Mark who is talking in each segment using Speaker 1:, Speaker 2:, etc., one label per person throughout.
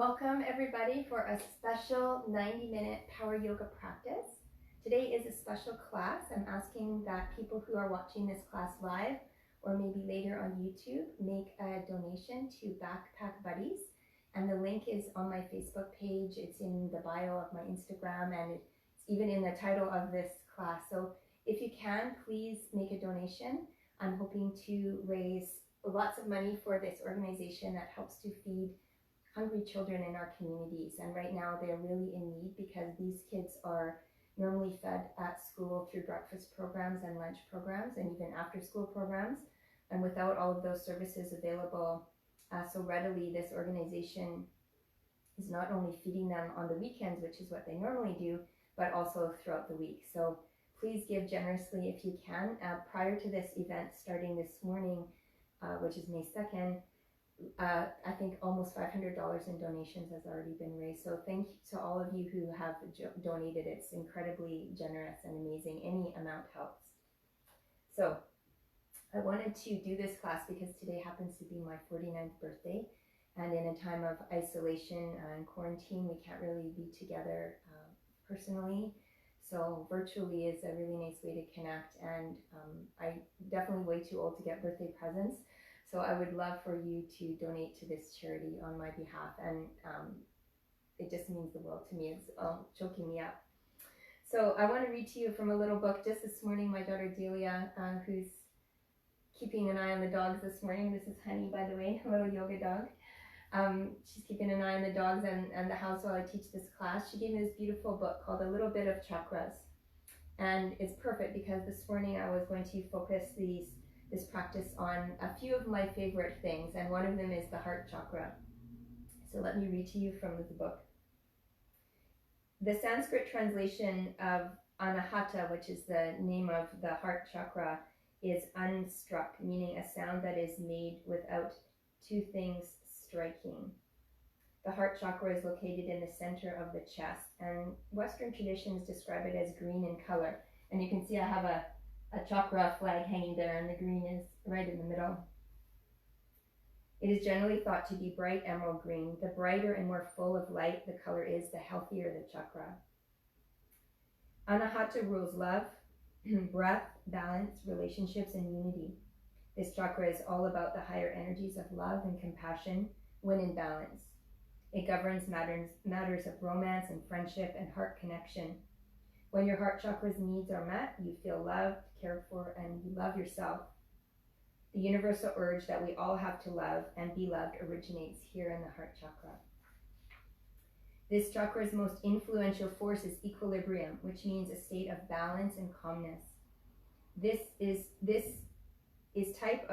Speaker 1: Welcome everybody for a special 90-minute power yoga practice. Today is a special class. I'm asking that people who are watching this class live or maybe later on YouTube make a donation to Backpack Buddies. And the link is on my Facebook page. It's in the bio of my Instagram, and it's even in the title of this class. So if you can, please make a donation. I'm hoping to raise lots of money for this organization that helps to feed hungry children in our communities. And right now they're really in need because these kids are normally fed at school through breakfast programs and lunch programs and even after school programs. And without all of those services available so readily, this organization is not only feeding them on the weekends, which is what they normally do, but also throughout the week. So please give generously if you can. Prior to this event starting this morning, which is May 2nd, I think almost $500 in donations has already been raised. So thank you to all of you who have donated. It's incredibly generous and amazing. Any amount helps. So I wanted to do this class because today happens to be my 49th birthday. And in a time of isolation and quarantine, we can't really be together personally. So virtually is a really nice way to connect. And I'm definitely way too old to get birthday presents. So I would love for you to donate to this charity on my behalf. And it just means the world to me. It's choking me up. So I want to read to you from a little book. Just this morning, my daughter Delia, who's keeping an eye on the dogs this morning. This is Honey, by the way, a little yoga dog. She's keeping an eye on the dogs and the house while I teach this class. She gave me this beautiful book called A Little Bit of Chakras. And it's perfect because this morning I was going to focus this practice on a few of my favorite things, and one of them is the heart chakra. So let me read to you from the book. The Sanskrit translation of anahata, which is the name of the heart chakra, is unstruck, meaning a sound that is made without two things striking. The heart chakra is located in the center of the chest, and Western traditions describe it as green in color. And you can see I have a chakra flag hanging there, and the green is right in the middle. It is generally thought to be bright emerald green. The brighter and more full of light the color is, the healthier the chakra. Anahata rules love, breath, balance, relationships, and unity. This chakra is all about the higher energies of love and compassion when in balance. It governs matters of romance and friendship and heart connection. When your heart chakra's needs are met, you feel loved, cared for, and you love yourself. The universal urge that we all have to love and be loved originates here in the heart chakra. This chakra's most influential force is equilibrium, which means a state of balance and calmness. This type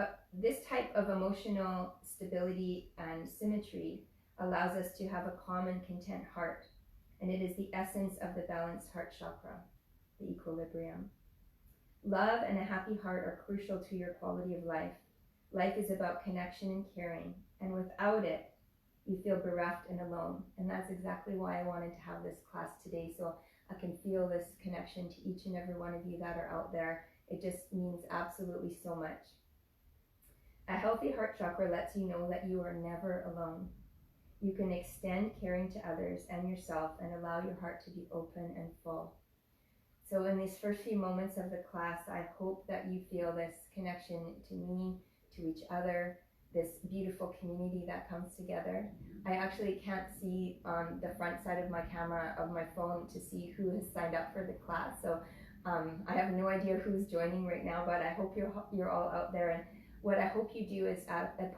Speaker 1: of emotional stability and symmetry allows us to have a calm and content heart. And it is the essence of the balanced heart chakra, the equilibrium. Love and a happy heart are crucial to your quality of life. Life is about connection and caring, and without it, you feel bereft and alone. And that's exactly why I wanted to have this class today, so I can feel this connection to each and every one of you that are out there. It just means absolutely so much. A healthy heart chakra lets you know that you are never alone. You can extend caring to others and yourself and allow your heart to be open and full. So in these first few moments of the class, I hope that you feel this connection to me, to each other, this beautiful community that comes together. I actually can't see on the front side of my camera of my phone to see who has signed up for the class. So I have no idea who's joining right now, but I hope you're all out there. And what I hope you do is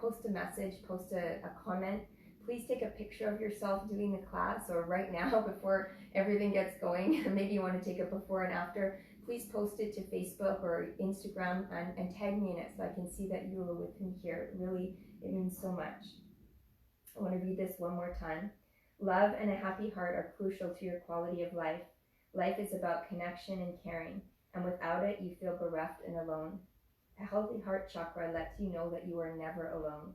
Speaker 1: post a message, post a comment. Please take a picture of yourself doing the class, or right now before everything gets going. Maybe you want to take a before and after. Please post it to Facebook or Instagram and tag me in it so I can see that you were with me here. Really, it means so much. I want to read this one more time. Love and a happy heart are crucial to your quality of life. Life is about connection and caring, and without it, you feel bereft and alone. A healthy heart chakra lets you know that you are never alone.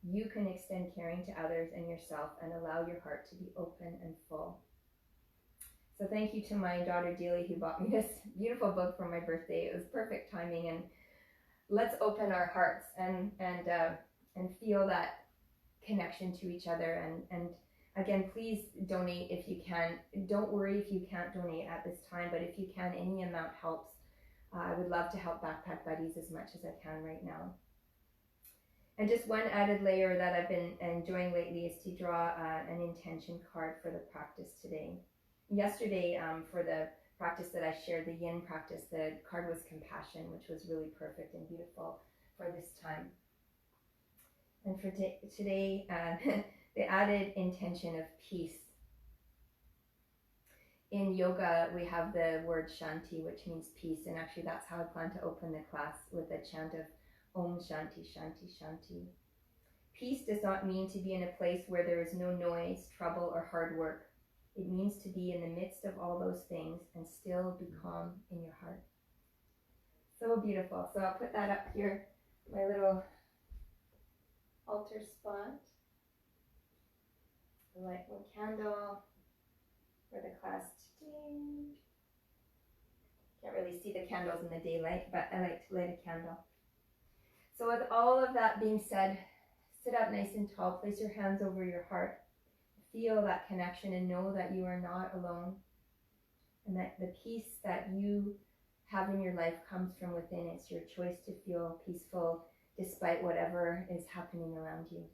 Speaker 1: You can extend caring to others and yourself and allow your heart to be open and full. So thank you to my daughter Delia, who bought me this beautiful book for my birthday. It was perfect timing, and let's open our hearts and feel that connection to each other and Again, please donate if you can. Don't worry if you can't donate at this time, but if you can, any amount helps. I would love to help Backpack Buddies as much as I can right now. And just one added layer that I've been enjoying lately is to draw an intention card for the practice today. Yesterday, for the practice that I shared, the yin practice, the card was compassion, which was really perfect and beautiful for this time. And for today, the added intention of peace. In yoga, we have the word Shanti, which means peace, and actually that's how I plan to open the class, with a chant of Om Shanti, Shanti, Shanti. Peace does not mean to be in a place where there is no noise, trouble, or hard work. It means to be in the midst of all those things and still be calm in your heart. So beautiful. So I'll put that up here, my little altar spot. I light one candle for the class today. Can't really see the candles in the daylight, but I like to light a candle. So with all of that being said, sit up nice and tall, place your hands over your heart, feel that connection and know that you are not alone, and that the peace that you have in your life comes from within. It's your choice to feel peaceful despite whatever is happening around you.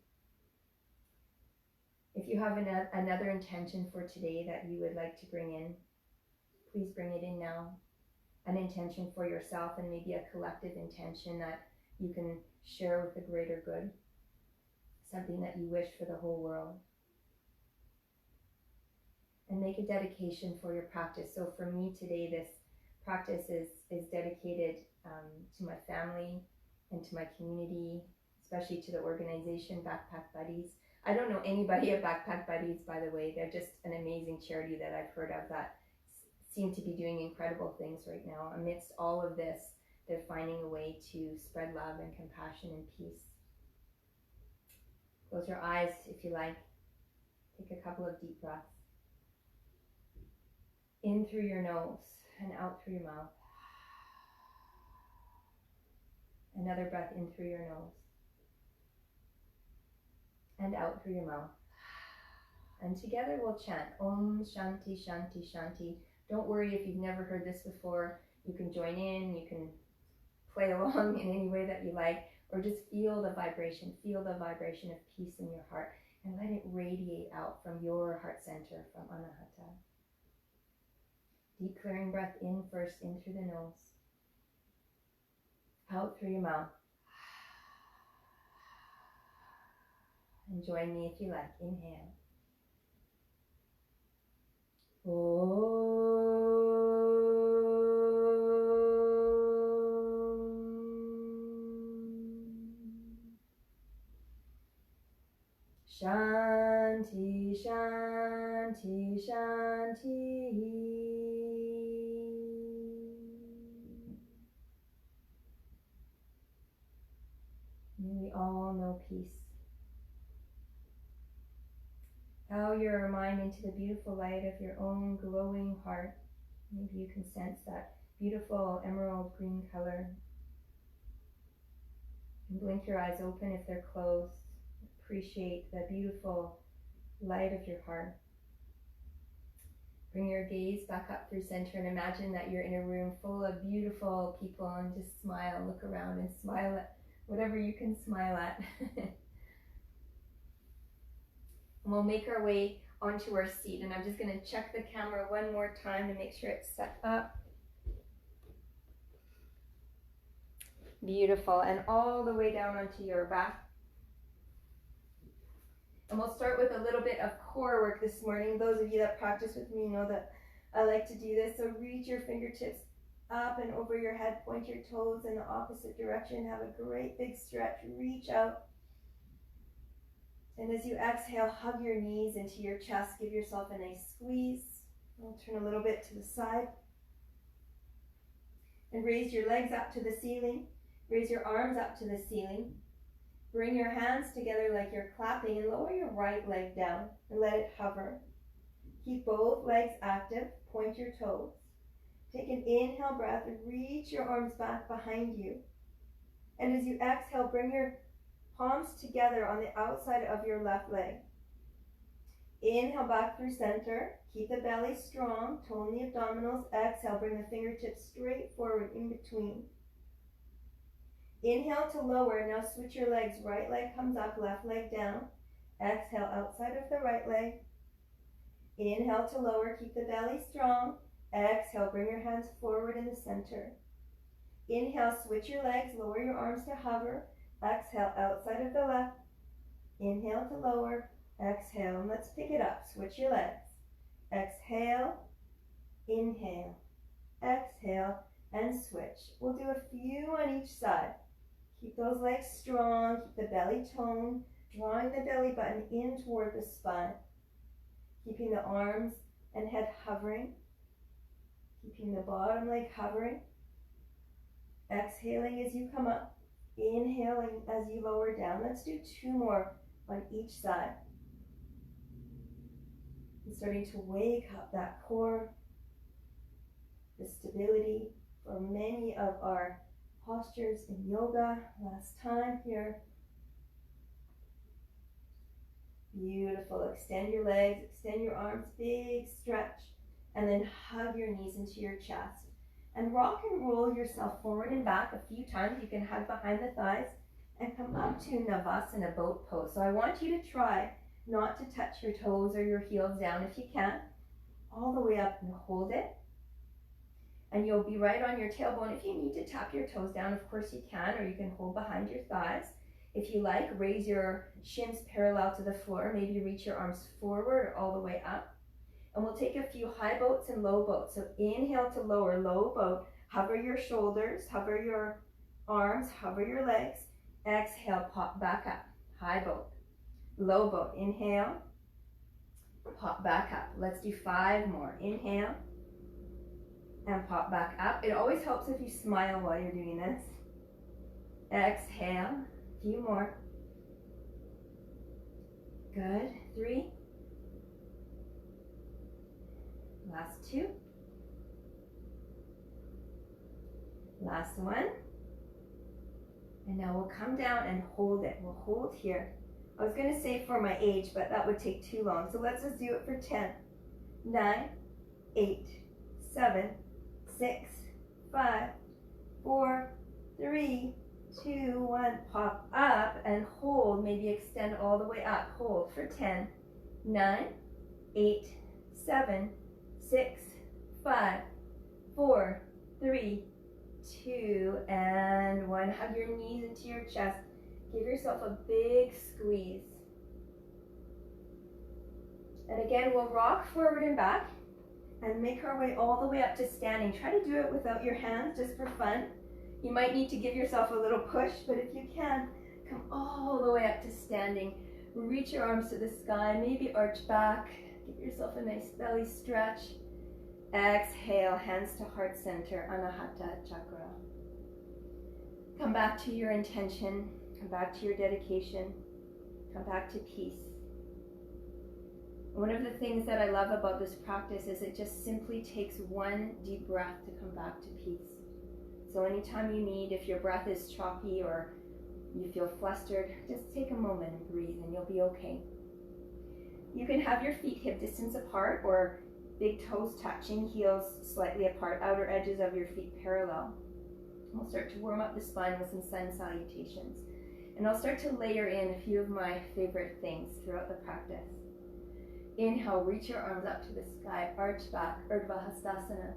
Speaker 1: If you have another intention for today that you would like to bring in, please bring it in now. An intention for yourself, and maybe a collective intention that you can share with the greater good. Something that you wish for the whole world. And make a dedication for your practice. So for me today, this practice is dedicated to my family and to my community, especially to the organization Backpack Buddies. I don't know anybody at Backpack Buddies, by the way. They're just an amazing charity that I've heard of that seem to be doing incredible things right now. Amidst all of this, they're finding a way to spread love and compassion and peace. Close your eyes if you like. Take a couple of deep breaths. In through your nose and out through your mouth. Another breath in through your nose and out through your mouth. And together we'll chant Om Shanti, Shanti, Shanti. Don't worry if you've never heard this before. You can join in, you can play along in any way that you like, or just feel the vibration of peace in your heart, and let it radiate out from your heart center, from Anahata. Deep clearing breath in first, in through the nose, out through your mouth. And join me if you like. Inhale. Shanti, Shanti, Shanti. May we all know peace. Bow your mind into the beautiful light of your own glowing heart. Maybe you can sense that beautiful emerald green color. And blink your eyes open if they're closed. Appreciate the beautiful light of your heart. Bring your gaze back up through center and imagine that you're in a room full of beautiful people, and just smile, look around and smile at whatever you can smile at. And we'll make our way onto our seat, and I'm just going to check the camera one more time to make sure it's set up. Beautiful. And all the way down onto your back. And we'll start with a little bit of core work this morning. Those of you that practice with me know that I like to do this. So reach your fingertips up and over your head, point your toes in the opposite direction, have a great big stretch, reach out. And as you exhale, hug your knees into your chest, give yourself a nice squeeze. We'll turn a little bit to the side. And raise your legs up to the ceiling, raise your arms up to the ceiling. Bring your hands together like you're clapping, and lower your right leg down and let it hover. Keep both legs active, point your toes. Take an inhale breath and reach your arms back behind you. And as you exhale, bring your palms together on the outside of your left leg. Inhale back through center. Keep the belly strong. Tone the abdominals. Exhale, bring the fingertips straight forward in between. Inhale to lower. Now switch your legs. Right leg comes up, left leg down. Exhale outside of the right leg. Inhale to lower. Keep the belly strong. Exhale, bring your hands forward in the center. Inhale, switch your legs. Lower your arms to hover. Exhale, outside of the left. Inhale to lower. Exhale, and let's pick it up. Switch your legs. Exhale, inhale, exhale, and switch. We'll do a few on each side. Keep those legs strong. Keep the belly toned, drawing the belly button in toward the spine. Keeping the arms and head hovering. Keeping the bottom leg hovering. Exhaling as you come up. Inhaling as you lower down. Let's do 2 more on each side. And starting to wake up that core, the stability for many of our postures in yoga. Last time here. Beautiful. Extend your legs, extend your arms, big stretch, and then hug your knees into your chest. And rock and roll yourself forward and back a few times. You can hug behind the thighs and come up to Navasana boat pose. So I want you to try not to touch your toes or your heels down if you can. All the way up and hold it. And you'll be right on your tailbone. If you need to tap your toes down, of course you can, or you can hold behind your thighs. If you like, raise your shins parallel to the floor. Maybe reach your arms forward or all the way up. And we'll take a few high boats and low boats. So inhale to lower, low boat. Hover your shoulders, hover your arms, hover your legs. Exhale, pop back up. High boat, low boat. Inhale, pop back up. Let's do 5 more. Inhale, and pop back up. It always helps if you smile while you're doing this. Exhale, a few more. Good. 3. Last 2. Last 1. And now we'll come down and hold it. We'll hold here. I was going to say for my age, but that would take too long. So let's just do it for 10, 9, 8, 7, 6, 5, 4, 3, 2, 1. Pop up and hold. Maybe extend all the way up. Hold for 10, 9, 8, 7, 6, 5, 4, 3, 2, and 1. Hug your knees into your chest. Give yourself a big squeeze. And again, we'll rock forward and back and make our way all the way up to standing. Try to do it without your hands, just for fun. You might need to give yourself a little push, but if you can, come all the way up to standing. Reach your arms to the sky, maybe arch back. Give yourself a nice belly stretch. Exhale, hands to heart center, Anahata Chakra. Come back to your intention, come back to your dedication, come back to peace. One of the things that I love about this practice is it just simply takes one deep breath to come back to peace. So anytime you need, if your breath is choppy or you feel flustered, just take a moment and breathe and you'll be okay. You can have your feet hip distance apart or big toes touching, heels slightly apart, outer edges of your feet parallel. We'll start to warm up the spine with some sun salutations. And I'll start to layer in a few of my favorite things throughout the practice. Inhale, reach your arms up to the sky, arch back, Urdhva Hastasana.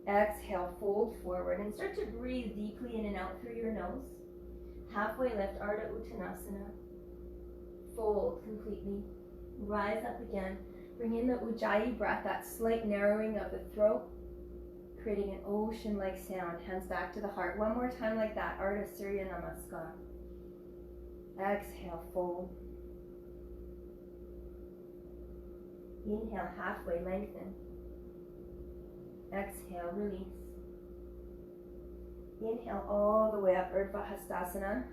Speaker 1: Exhale, fold forward and start to breathe deeply in and out through your nose. Halfway lift, Ardha Uttanasana. Fold completely. Rise up again. Bring in the Ujjayi breath, that slight narrowing of the throat, creating an ocean-like sound. Hands back to the heart. One more time like that. Ardha Surya Namaskar. Exhale, fold. Inhale, halfway, lengthen. Exhale, release. Inhale all the way up, Urdhva Hastasana.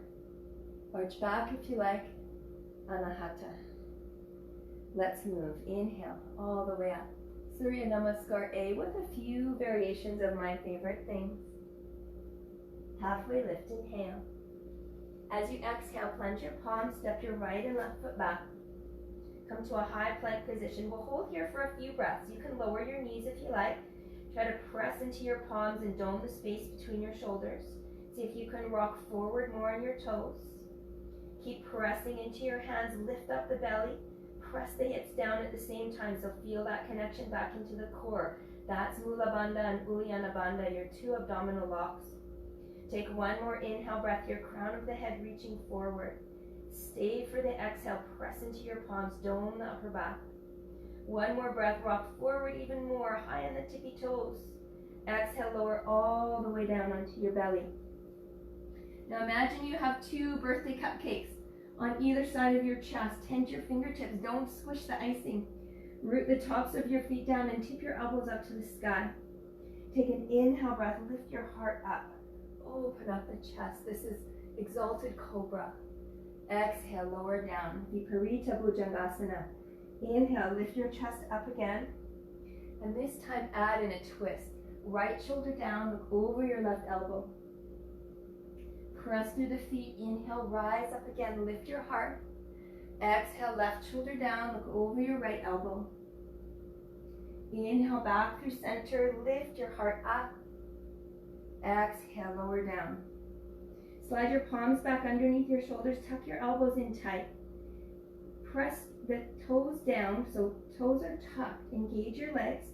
Speaker 1: Arch back if you like, Anahata. Let's move. Inhale all the way up. Surya Namaskar A with a few variations of my favorite things. Halfway lift, inhale. As you exhale, plunge your palms, step your right and left foot back. Come to a high plank position. We'll hold here for a few breaths. You can lower your knees if you like. Try to press into your palms and dome the space between your shoulders. See if you can rock forward more on your toes. Keep pressing into your hands. Lift up the belly. Press the hips down at the same time, so feel that connection back into the core. That's Mula Bandha and Uddiyana Bandha, your two abdominal locks. Take one more inhale breath, your crown of the head reaching forward. Stay for the exhale, press into your palms, dome the upper back. One more breath, rock forward even more, high on the tippy toes. Exhale, lower all the way down onto your belly. Now imagine you have two birthday cupcakes on either side of your chest. Tense your fingertips, don't squish the icing. Root the tops of your feet down and tip your elbows up to the sky. Take an inhale breath, lift your heart up. Open up the chest. This is exalted cobra. Exhale, lower down. Viparita Bhujangasana. Inhale, lift your chest up again. And this time add in a twist. Right shoulder down, look over your left elbow. Press through the feet, inhale, rise up again, lift your heart. Exhale, left shoulder down, look over your right elbow. Inhale, back through center, lift your heart up. Exhale, lower down. Slide your palms back underneath your shoulders, tuck your elbows in tight. Press the toes down, so toes are tucked, engage your legs.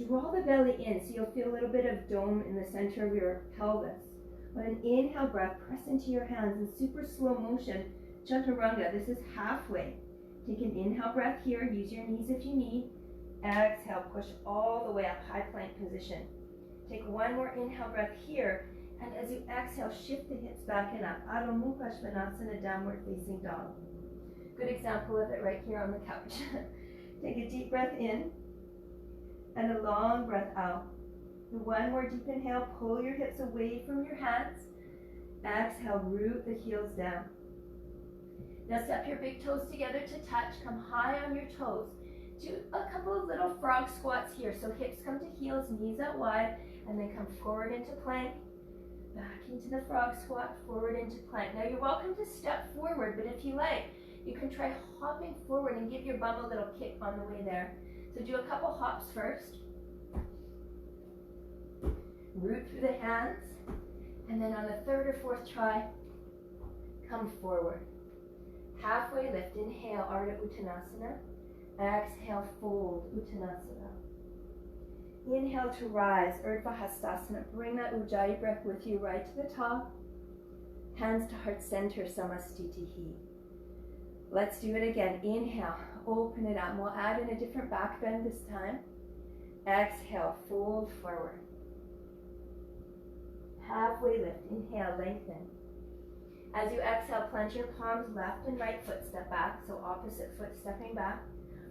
Speaker 1: Draw the belly in, so you'll feel a little bit of dome in the center of your pelvis. On an inhale breath, press into your hands in super slow motion, chaturanga. This is halfway. Take an inhale breath here, use your knees if you need. Exhale, push all the way up, high plank position. Take one more inhale breath here, and as you exhale, shift the hips back and up. Adho Mukha Svanasana, downward facing dog. Good example of it right here on the couch. Take a deep breath in, and a long breath out. One more deep inhale, pull your hips away from your hands. Exhale, root the heels down. Now step your big toes together to touch, come high on your toes. Do a couple of little frog squats here. So hips come to heels, knees out wide, and then come forward into plank, back into the frog squat, forward into plank. Now you're welcome to step forward, but if you like, you can try hopping forward and give your bum a little kick on the way there. So do a couple hops first. Root through the hands, and then on the third or fourth try, come forward. Halfway lift, inhale, Ardha Uttanasana. Exhale, fold, Uttanasana. Inhale to rise, Urdhva Hastasana. Bring that Ujjayi breath with you right to the top. Hands to heart center, Samastitihi. Let's do it again. Inhale, open it up. We'll add in a different back bend this time. Exhale, fold forward. Halfway lift, inhale, lengthen. As you exhale, plant your palms, left and right foot step back, so opposite foot stepping back.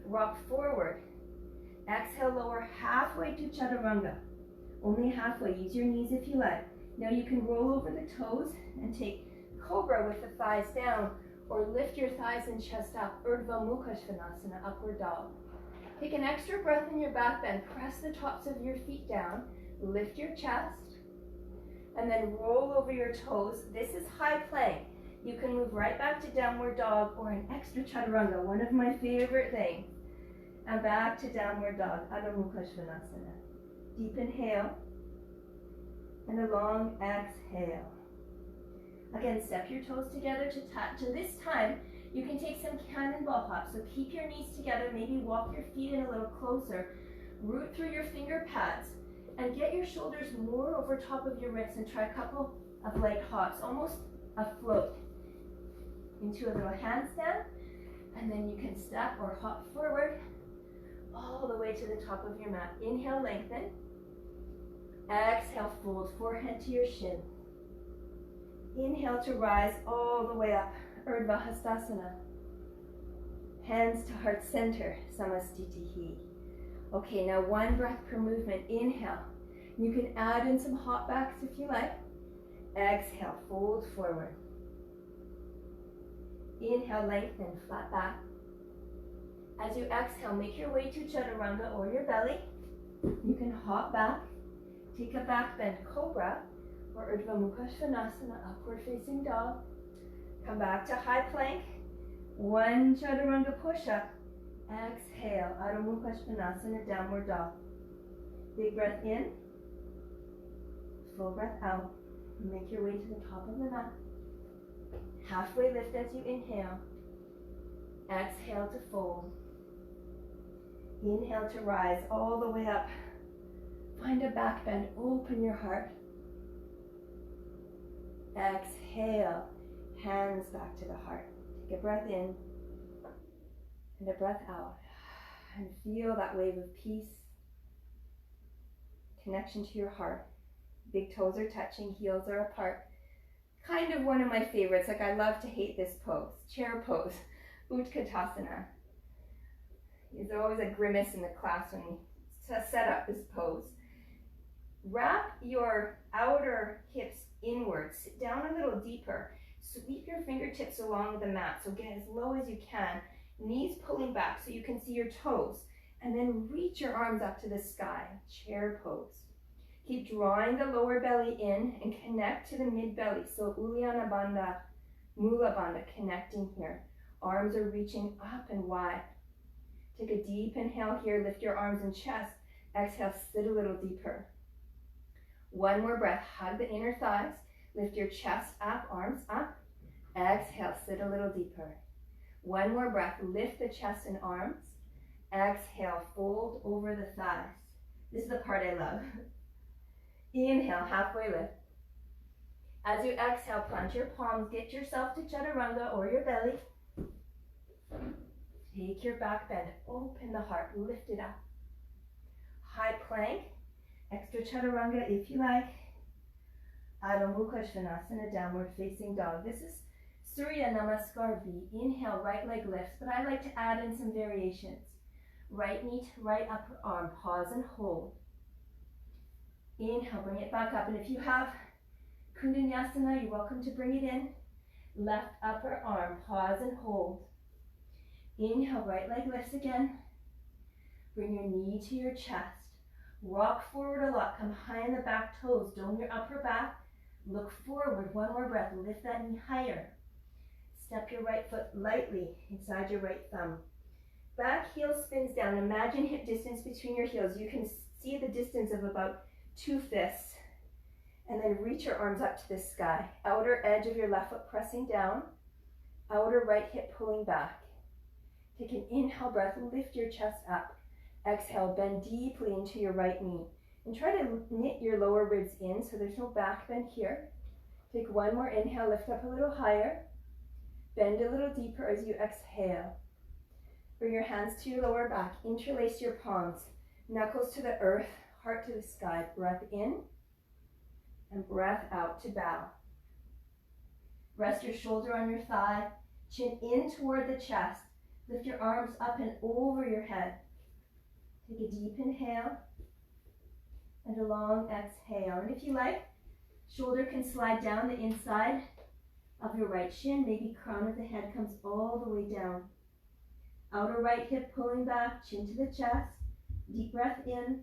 Speaker 1: Rock forward. Exhale, lower halfway to chaturanga. Only halfway, use your knees if you like. Now you can roll over the toes and take cobra with the thighs down, or lift your thighs and chest up, Urdhva Mukha Svanasana, upward dog. Take an extra breath in your back bend, press the tops of your feet down, lift your chest, and then roll over your toes. This is high plank. You can move right back to downward dog or an extra chaturanga, one of my favorite things. And back to downward dog, Adho Mukha Svanasana. Deep inhale, and a long exhale. Again, step your toes together to touch, and this time, you can take some cannonball hops. So keep your knees together, maybe walk your feet in a little closer, root through your finger pads, and get your shoulders more over top of your wrists, and try a couple of light hops, almost a float into a little handstand, and then you can step or hop forward all the way to the top of your mat. Inhale, lengthen. Exhale, fold forehead to your shin. Inhale to rise all the way up, Urdhva Hastasana. Hands to heart center, Samastitihi. Okay, now one breath per movement. Inhale. You can add in some hop backs if you like. Exhale, fold forward. Inhale, lengthen, flat back. As you exhale, make your way to chaturanga or your belly. You can hop back, take a back bend, cobra, or Urdhva Mukha Svanasana, upward facing dog. Come back to high plank. One chaturanga push up, Exhale, Adho Mukha Svanasana, downward dog. Big breath in, full breath out. Make your way to the top of the mat. Halfway lift as you inhale. Exhale to fold. Inhale to rise all the way up. Find a back bend, open your heart. Exhale, hands back to the heart. Take a breath in and a breath out. And feel that wave of peace, connection to your heart. Big toes are touching, heels are apart. Kind of one of my favorites. Like, I love to hate this pose. Chair pose, Utkatasana. There's always a grimace in the class when we set up this pose. Wrap your outer hips inwards. Sit down a little deeper. Sweep your fingertips along the mat. So get as low as you can. Knees pulling back so you can see your toes. And then reach your arms up to the sky. Chair pose. Keep drawing the lower belly in and connect to the mid belly. So Uddiyana Bandha, Mula Bandha, connecting here. Arms are reaching up and wide. Take a deep inhale here. Lift your arms and chest. Exhale, sit a little deeper. One more breath. Hug the inner thighs. Lift your chest up, arms up. Exhale, sit a little deeper. One more breath. Lift the chest and arms. Exhale, fold over the thighs. This is the part I love. Inhale, halfway lift. As you exhale, plant your palms. Get yourself to chaturanga or your belly. Take your back bend. Open the heart. Lift it up. High plank. Extra chaturanga if you like. Adho Mukha Svanasana, downward facing dog. This is Surya Namaskar B. Inhale, right leg lifts, but I like to add in some variations. Right knee to right upper arm. Pause and hold. Inhale, bring it back up. And if you have Kundanyasana, you're welcome to bring it in. Left upper arm. Pause and hold. Inhale, right leg lifts again. Bring your knee to your chest. Rock forward a lot. Come high in the back toes. Dome your upper back. Look forward. One more breath. Lift that knee higher. Step your right foot lightly inside your right thumb. Back heel spins down. Imagine hip distance between your heels. You can see the distance of about 2 fists. And then reach your arms up to the sky. Outer edge of your left foot pressing down. Outer right hip pulling back. Take an inhale breath. Lift your chest up. Exhale, bend deeply into your right knee. And try to knit your lower ribs in so there's no back bend here. Take one more inhale, lift up a little higher. Bend a little deeper as you exhale. Bring your hands to your lower back. Interlace your palms. Knuckles to the earth, heart to the sky. Breath in and breath out to bow. Rest your shoulder on your thigh. Chin in toward the chest. Lift your arms up and over your head. Take a deep inhale and a long exhale. And if you like, shoulder can slide down the inside of your right shin. Maybe crown of the head comes all the way down. Outer right hip pulling back, chin to the chest. Deep breath in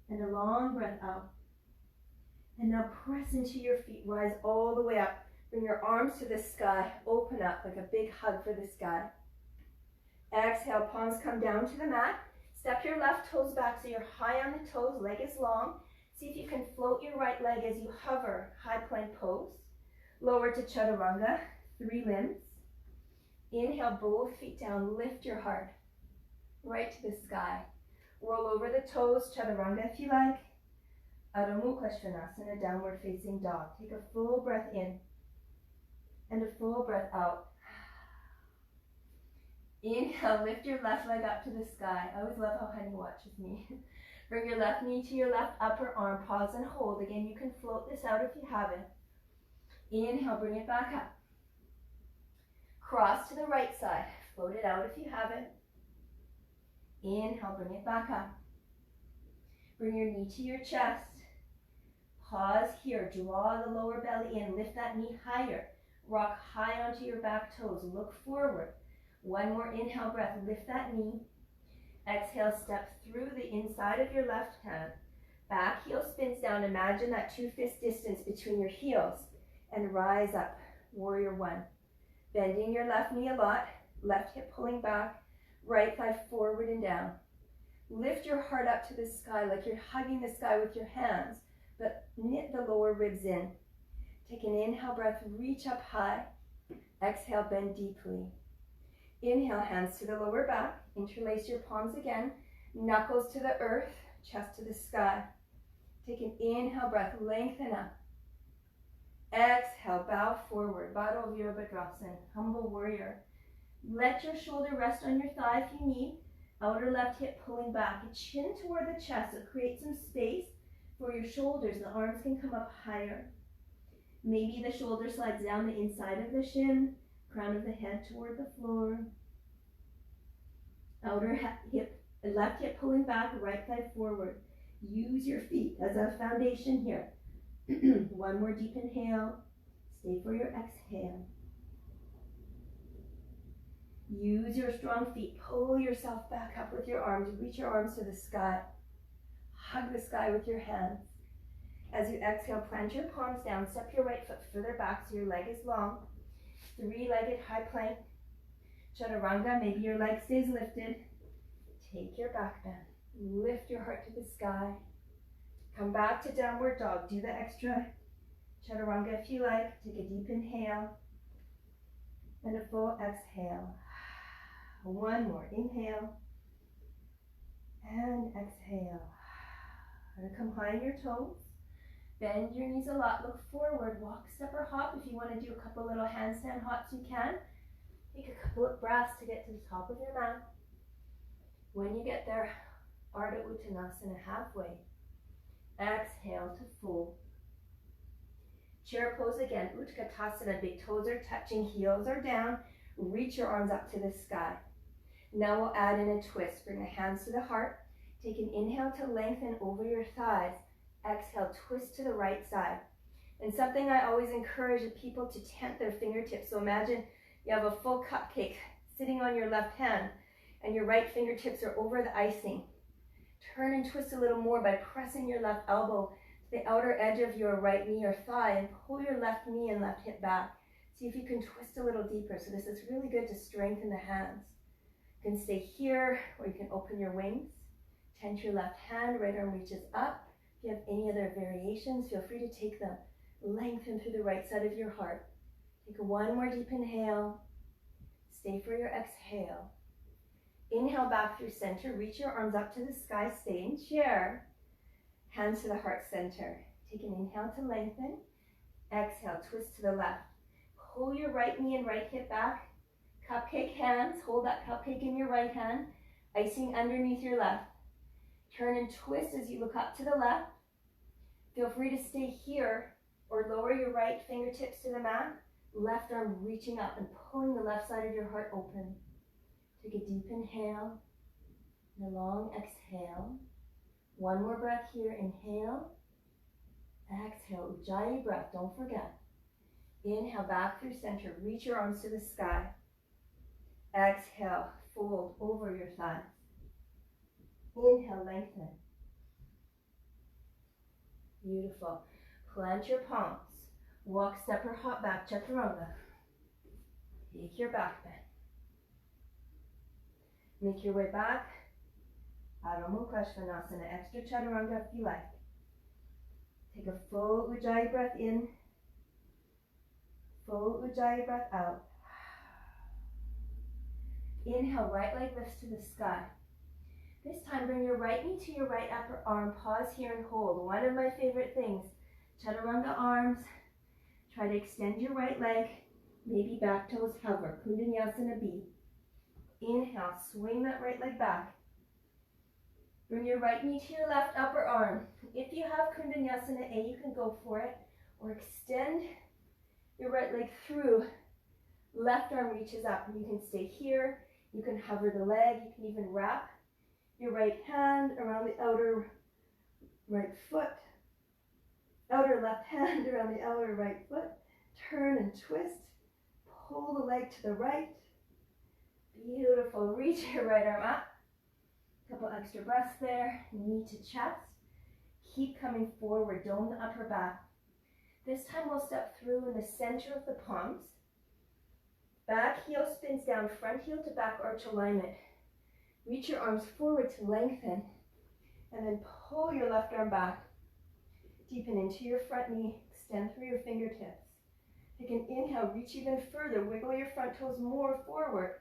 Speaker 1: and a long breath out. And now press into your feet. Rise all the way up. Bring your arms to the sky. Open up like a big hug for the sky. Exhale, palms come down to the mat. Step your left toes back so you're high on the toes, leg is long. See if you can float your right leg as you hover, high plank pose. Lower to chaturanga, 3 limbs. Inhale, both feet down, lift your heart right to the sky. Roll over the toes, chaturanga if you like. Adho Mukha Svanasana, downward facing dog. Take a full breath in and a full breath out. Inhale, lift your left leg up to the sky. I always love how Honey watches me. Bring your left knee to your left upper arm. Pause and hold. Again, you can float this out if you have it. Inhale, bring it back up. Cross to the right side. Float it out if you have it. Inhale, bring it back up. Bring your knee to your chest. Pause here. Draw the lower belly in. Lift that knee higher. Rock high onto your back toes. Look forward. One more inhale breath, lift that knee. Exhale, step through the inside of your left hand. Back heel spins down. Imagine that 2 fist distance between your heels. And rise up, warrior 1. Bending your left knee a lot, left hip pulling back. Right thigh forward and down. Lift your heart up to the sky like you're hugging the sky with your hands, but knit the lower ribs in. Take an inhale breath, reach up high. Exhale, bend deeply. Inhale, hands to the lower back. Interlace your palms again. Knuckles to the earth, chest to the sky. Take an inhale breath, lengthen up. Exhale, bow forward, Baddha Virabhadrasana, humble warrior. Let your shoulder rest on your thigh if you need. Outer left hip pulling back, a chin toward the chest, so create some space for your shoulders. The arms can come up higher. Maybe the shoulder slides down the inside of the shin, crown of the head toward the floor. Outer hip, left hip pulling back, right thigh forward. Use your feet as a foundation here. One more deep inhale. Stay for your exhale. Use your strong feet. Pull yourself back up with your arms. Reach your arms to the sky. Hug the sky with your hands. As you exhale, plant your palms down. Step your right foot further back so your leg is long. Three-legged high plank. Chaturanga, maybe your leg stays lifted. Take your back bend. Lift your heart to the sky. Come back to downward dog. Do the extra chaturanga if you like. Take a deep inhale and a full exhale. One more. Inhale and exhale. Gonna come high on your toes. Bend your knees a lot. Look forward. Walk, step, or hop. If you want to do a couple little handstand hops, you can. Take a couple of breaths to get to the top of your mat. When you get there, Ardha Uttanasana halfway. Exhale to fold. Chair pose again. Utkatasana. Big toes are touching, heels are down. Reach your arms up to the sky. Now we'll add in a twist. Bring the hands to the heart. Take an inhale to lengthen over your thighs. Exhale, twist to the right side. And something I always encourage people to tent their fingertips. So imagine you have a full cupcake sitting on your left hand and your right fingertips are over the icing. Turn and twist a little more by pressing your left elbow to the outer edge of your right knee or thigh and pull your left knee and left hip back. See if you can twist a little deeper. So this is really good to strengthen the hands. You can stay here or you can open your wings. Tent your left hand, right arm reaches up. If you have any other variations, feel free to take them. Lengthen through the right side of your heart. Take one more deep inhale. Stay for your exhale. Inhale back through center. Reach your arms up to the sky. Stay in chair. Hands to the heart center. Take an inhale to lengthen. Exhale, twist to the left. Pull your right knee and right hip back. Cupcake hands. Hold that cupcake in your right hand. Icing underneath your left. Turn and twist as you look up to the left. Feel free to stay here or lower your right fingertips to the mat. Left arm reaching up and pulling the left side of your heart open. Take a deep inhale and a long exhale. One more breath here. Inhale. Exhale. Ujjayi breath. Don't forget. Inhale back through center. Reach your arms to the sky. Exhale. Fold over your thighs. Inhale. Lengthen. Beautiful. Plant your palms. Walk, step, or hop back. Chaturanga. Take your back bend. Make your way back. Adho Mukha Svanasana. Extra chaturanga if you like. Take a full Ujjayi breath in. Full Ujjayi breath out. Inhale, right leg lifts to the sky. This time, bring your right knee to your right upper arm. Pause here and hold. One of my favorite things. Chaturanga arms. Try to extend your right leg. Maybe back toes hover. Kundanyasana B. Inhale, swing that right leg back. Bring your right knee to your left upper arm. If you have Kundanyasana A, you can go for it. Or extend your right leg through. Left arm reaches up. You can stay here. You can hover the leg. You can even wrap your right hand around the outer right foot. Outer left hand around the outer right foot. Turn and twist. Pull the leg to the right. Beautiful. Reach your right arm up. Couple extra breaths there. Knee to chest. Keep coming forward. Dome the upper back. This time we'll step through in the center of the palms. Back heel spins down. Front heel to back arch alignment. Reach your arms forward to lengthen, and then pull your left arm back. Deepen into your front knee, extend through your fingertips. Take an inhale, reach even further, wiggle your front toes more forward.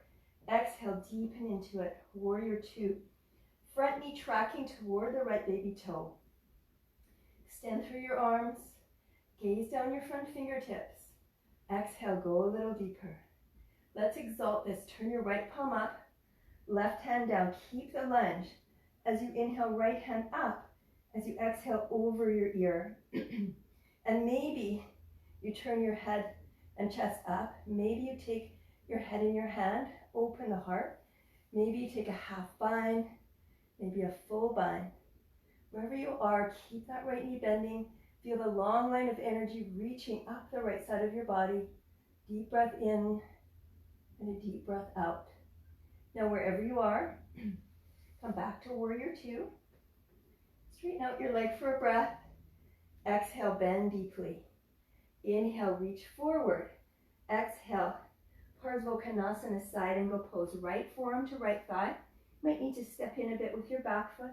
Speaker 1: Exhale, deepen into it, warrior two. Front knee tracking toward the right baby toe. Extend through your arms, gaze down your front fingertips. Exhale, go a little deeper. Let's exalt this. Turn your right palm up, left hand down. Keep the lunge. As you inhale, right hand up. As you exhale, over your ear. And maybe you turn your head and chest up. Maybe you take your head in your hand, open the heart. Maybe you take a half bind, maybe a full bind. Wherever you are, keep that right knee bending. Feel the long line of energy reaching up the right side of your body. Deep breath in and a deep breath out. Now wherever you are, come back to warrior two. Straighten out your leg for a breath. Exhale, bend deeply. Inhale, reach forward. Exhale, Parsvottanasana, side angle pose. Right forearm to right thigh. Might need to step in a bit with your back foot.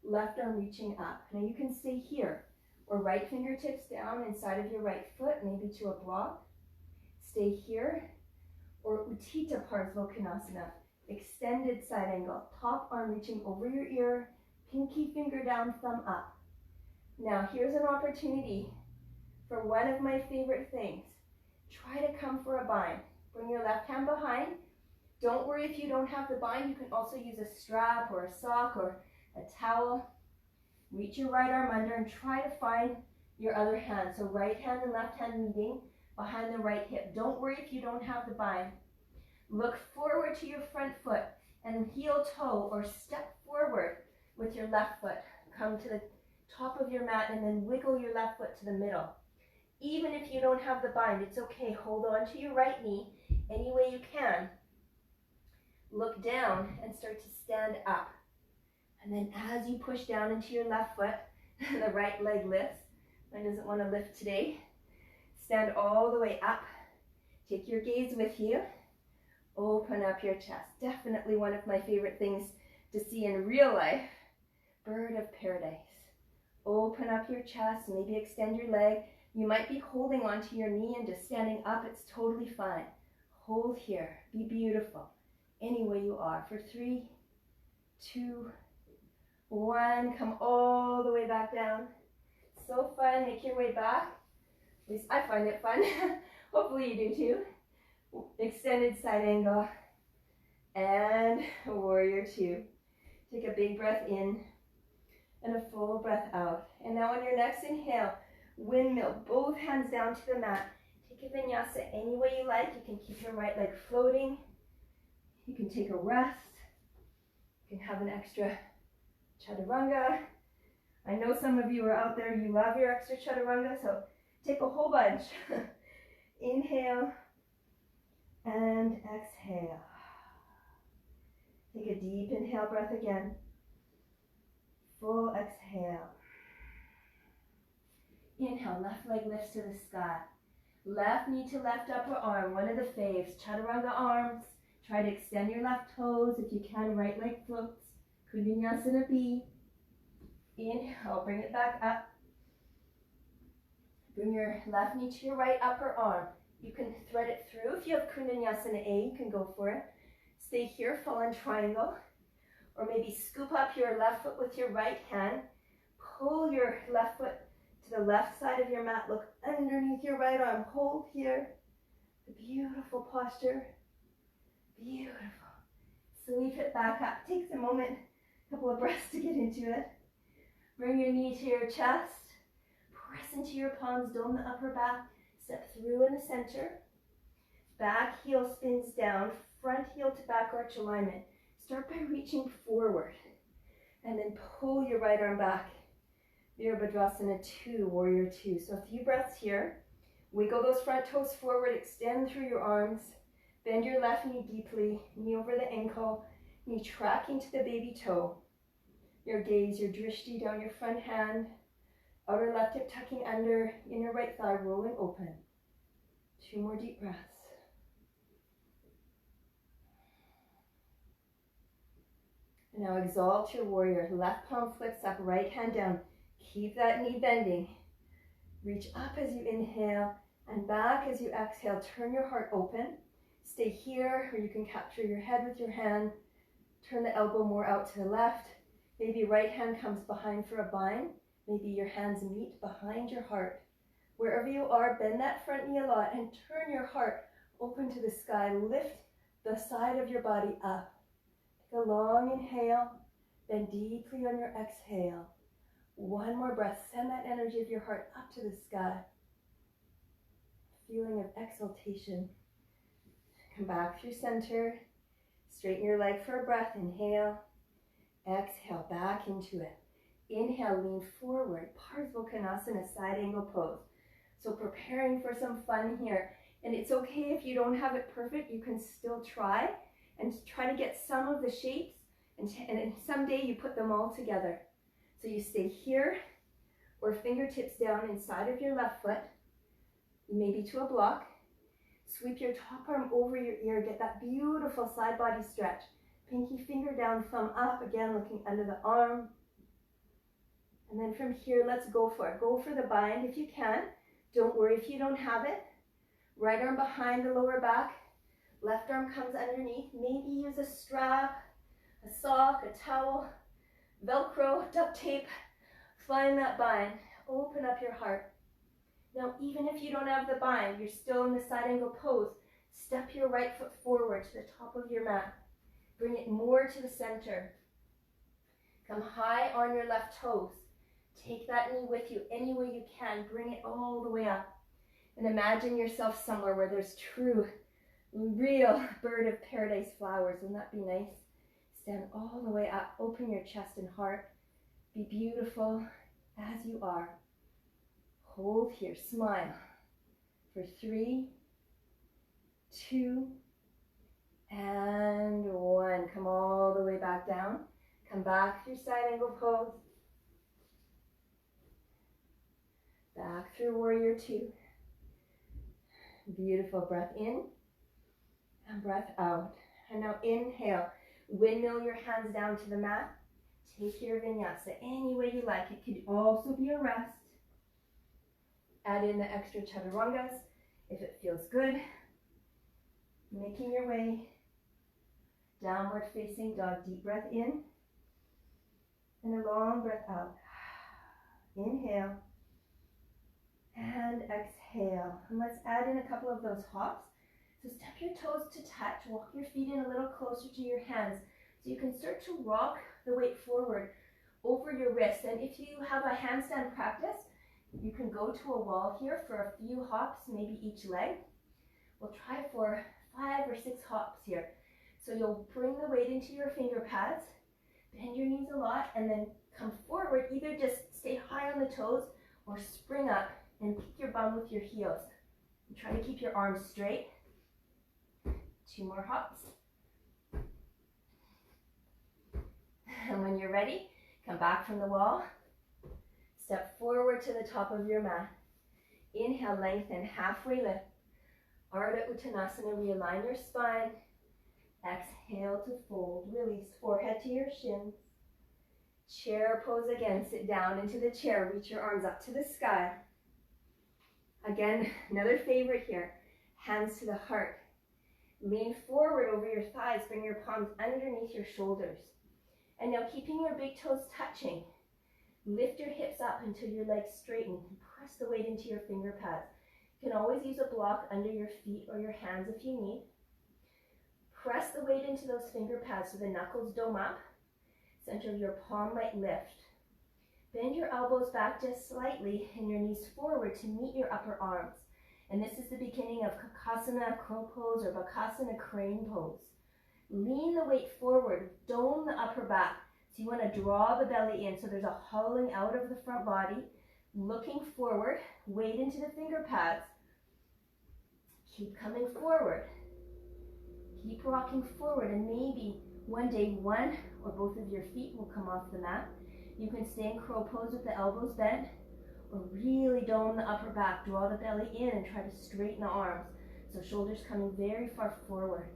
Speaker 1: Left arm reaching up. Now you can stay here, or right fingertips down inside of your right foot, maybe to a block. Stay here, or Utthita Parsvottanasana, extended side angle. Top arm reaching over your ear, pinky finger down, thumb up. Now here's an opportunity for one of my favorite things. Try to come for a bind. Bring your left hand behind. Don't worry if you don't have the bind. You can also use a strap or a sock or a towel. Reach your right arm under and try to find your other hand. So right hand and left hand meeting behind the right hip. Don't worry if you don't have the bind. Look forward to your front foot and heel toe or step forward with your left foot. Come to the top of your mat and then wiggle your left foot to the middle. Even if you don't have the bind, it's okay. Hold on to your right knee any way you can. Look down and start to stand up. And then as you push down into your left foot, the right leg lifts. Mine doesn't want to lift today. Stand all the way up. Take your gaze with you. Open up your chest. Definitely one of my favorite things to see in real life. Bird of paradise. Open up your chest. Maybe extend your leg. You might be holding onto your knee and just standing up. It's totally fine. Hold here. Be beautiful. Any way you are. For 3, 2, 1. Come all the way back down. So fun. Make your way back. At least I find it fun. Hopefully you do too. Extended side angle. And warrior two. Take a big breath in and a full breath out. And now on your next inhale, windmill, both hands down to the mat. Take a vinyasa any way you like. You can keep your right leg floating. You can take a rest. You can have an extra chaturanga. I know some of you are out there, you love your extra chaturanga, so take a whole bunch. Inhale and exhale. Take a deep inhale breath again. Full exhale. Inhale, left leg lifts to the sky. Left knee to left upper arm, one of the faves. Chaturanga arms. Try to extend your left toes. If you can, right leg floats. Kundalini B. Inhale, bring it back up. Bring your left knee to your right upper arm. You can thread it through. If you have Kundalini A, you can go for it. Stay here, fallen triangle. Or maybe scoop up your left foot with your right hand. Pull your left foot to the left side of your mat. Look underneath your right arm. Hold here. A beautiful posture. Beautiful. Sweep it back up. Takes a moment, a couple of breaths to get into it. Bring your knee to your chest. Press into your palms. Dome the upper back. Step through in the center. Back heel spins down. Front heel to back arch alignment. Start by reaching forward. And then pull your right arm back. Virabhadrasana 2, warrior 2. So a few breaths here. Wiggle those front toes forward. Extend through your arms. Bend your left knee deeply. Knee over the ankle. Knee tracking to the baby toe. Your gaze, your drishti down your front hand. Outer left hip tucking under. Inner right thigh rolling open. 2 more deep breaths. And now exalt your warrior. Left palm flicks up, right hand down. Keep that knee bending. Reach up as you inhale and back as you exhale. Turn your heart open. Stay here, or you can capture your head with your hand. Turn the elbow more out to the left. Maybe right hand comes behind for a bind. Maybe your hands meet behind your heart. Wherever you are, bend that front knee a lot and turn your heart open to the sky. Lift the side of your body up. Take a long inhale, bend deeply on your exhale. One more breath. Send that energy of your heart up to the sky. Feeling of exaltation. Come back through center. Straighten your leg for a breath. Inhale. Exhale, back into it. Inhale, lean forward. Parsvakonasana, side angle pose. So preparing for some fun here. And it's okay if you don't have it perfect. You can still try and try to get some of the shapes. And someday you put them all together. So you stay here or fingertips down inside of your left foot, maybe to a block. Sweep your top arm over your ear. Get that beautiful side body stretch. Pinky finger down, thumb up. Again, looking under the arm. And then from here, let's go for it. Go for the bind if you can. Don't worry if you don't have it. Right arm behind the lower back. Left arm comes underneath. Maybe use a strap, a sock, a towel, Velcro, duct tape. Find that bind. Open up your heart. Now, even if you don't have the bind, you're still in the side angle pose. Step your right foot forward to the top of your mat. Bring it more to the center. Come high on your left toes. Take that knee with you any way you can. Bring it all the way up. And imagine yourself somewhere where there's true, real bird of paradise flowers. Wouldn't that be nice? Stand all the way up. Open your chest and heart. Be beautiful as you are. Hold here. Smile. For 3, 2, and 1. Come all the way back down. Come back through side angle pose. Back through warrior 2. Beautiful. Breath in and breath out. And now inhale. Windmill your hands down to the mat. Take your vinyasa any way you like. It could also be a rest. Add in the extra chaturangas if it feels good. Making your way. Downward facing dog. Deep breath in. And a long breath out. Inhale. And exhale. And let's add in a couple of those hops. So step your toes to touch. Walk your feet in a little closer to your hands. So you can start to rock the weight forward over your wrists. And if you have a handstand practice, you can go to a wall here for a few hops, maybe each leg. We'll try for 5 or 6 hops here. So you'll bring the weight into your finger pads, bend your knees a lot, and then come forward. Either just stay high on the toes or spring up and kick your bum with your heels. And try to keep your arms straight. 2 more hops. And when you're ready, come back from the wall. Step forward to the top of your mat. Inhale, lengthen, halfway lift. Ardha Uttanasana, realign your spine. Exhale to fold, release forehead to your shins. Chair pose again, sit down into the chair, reach your arms up to the sky. Again, another favorite here, hands to the heart. Lean forward over your thighs, bring your palms underneath your shoulders. And now keeping your big toes touching, lift your hips up until your legs straighten and press the weight into your finger pads. You can always use a block under your feet or your hands if you need. Press the weight into those finger pads so the knuckles dome up. Center of your palm might lift. Bend your elbows back just slightly and your knees forward to meet your upper arms. And this is the beginning of Kakasana crow pose or Bakasana crane pose. Lean the weight forward, dome the upper back. So you want to draw the belly in so there's a hollowing out of the front body. Looking forward, weight into the finger pads. Keep coming forward. Keep rocking forward, and maybe one day one or both of your feet will come off the mat. You can stay in crow pose with the elbows bent, or really dome the upper back, draw the belly in and try to straighten the arms. So shoulders coming very far forward.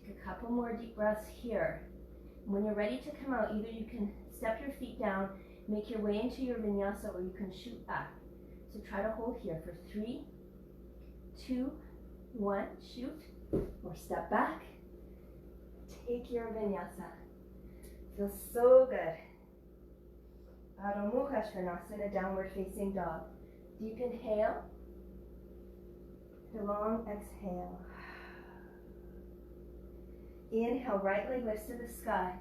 Speaker 1: Take a couple more deep breaths here. When you're ready to come out, either you can step your feet down, make your way into your vinyasa, or you can shoot back. So try to hold here for 3, 2, 1, shoot, or step back. Take your vinyasa. Feels so good. Adho Mukha Svanasana, downward facing dog. Deep inhale. Long exhale. Inhale, right leg lifts to the sky.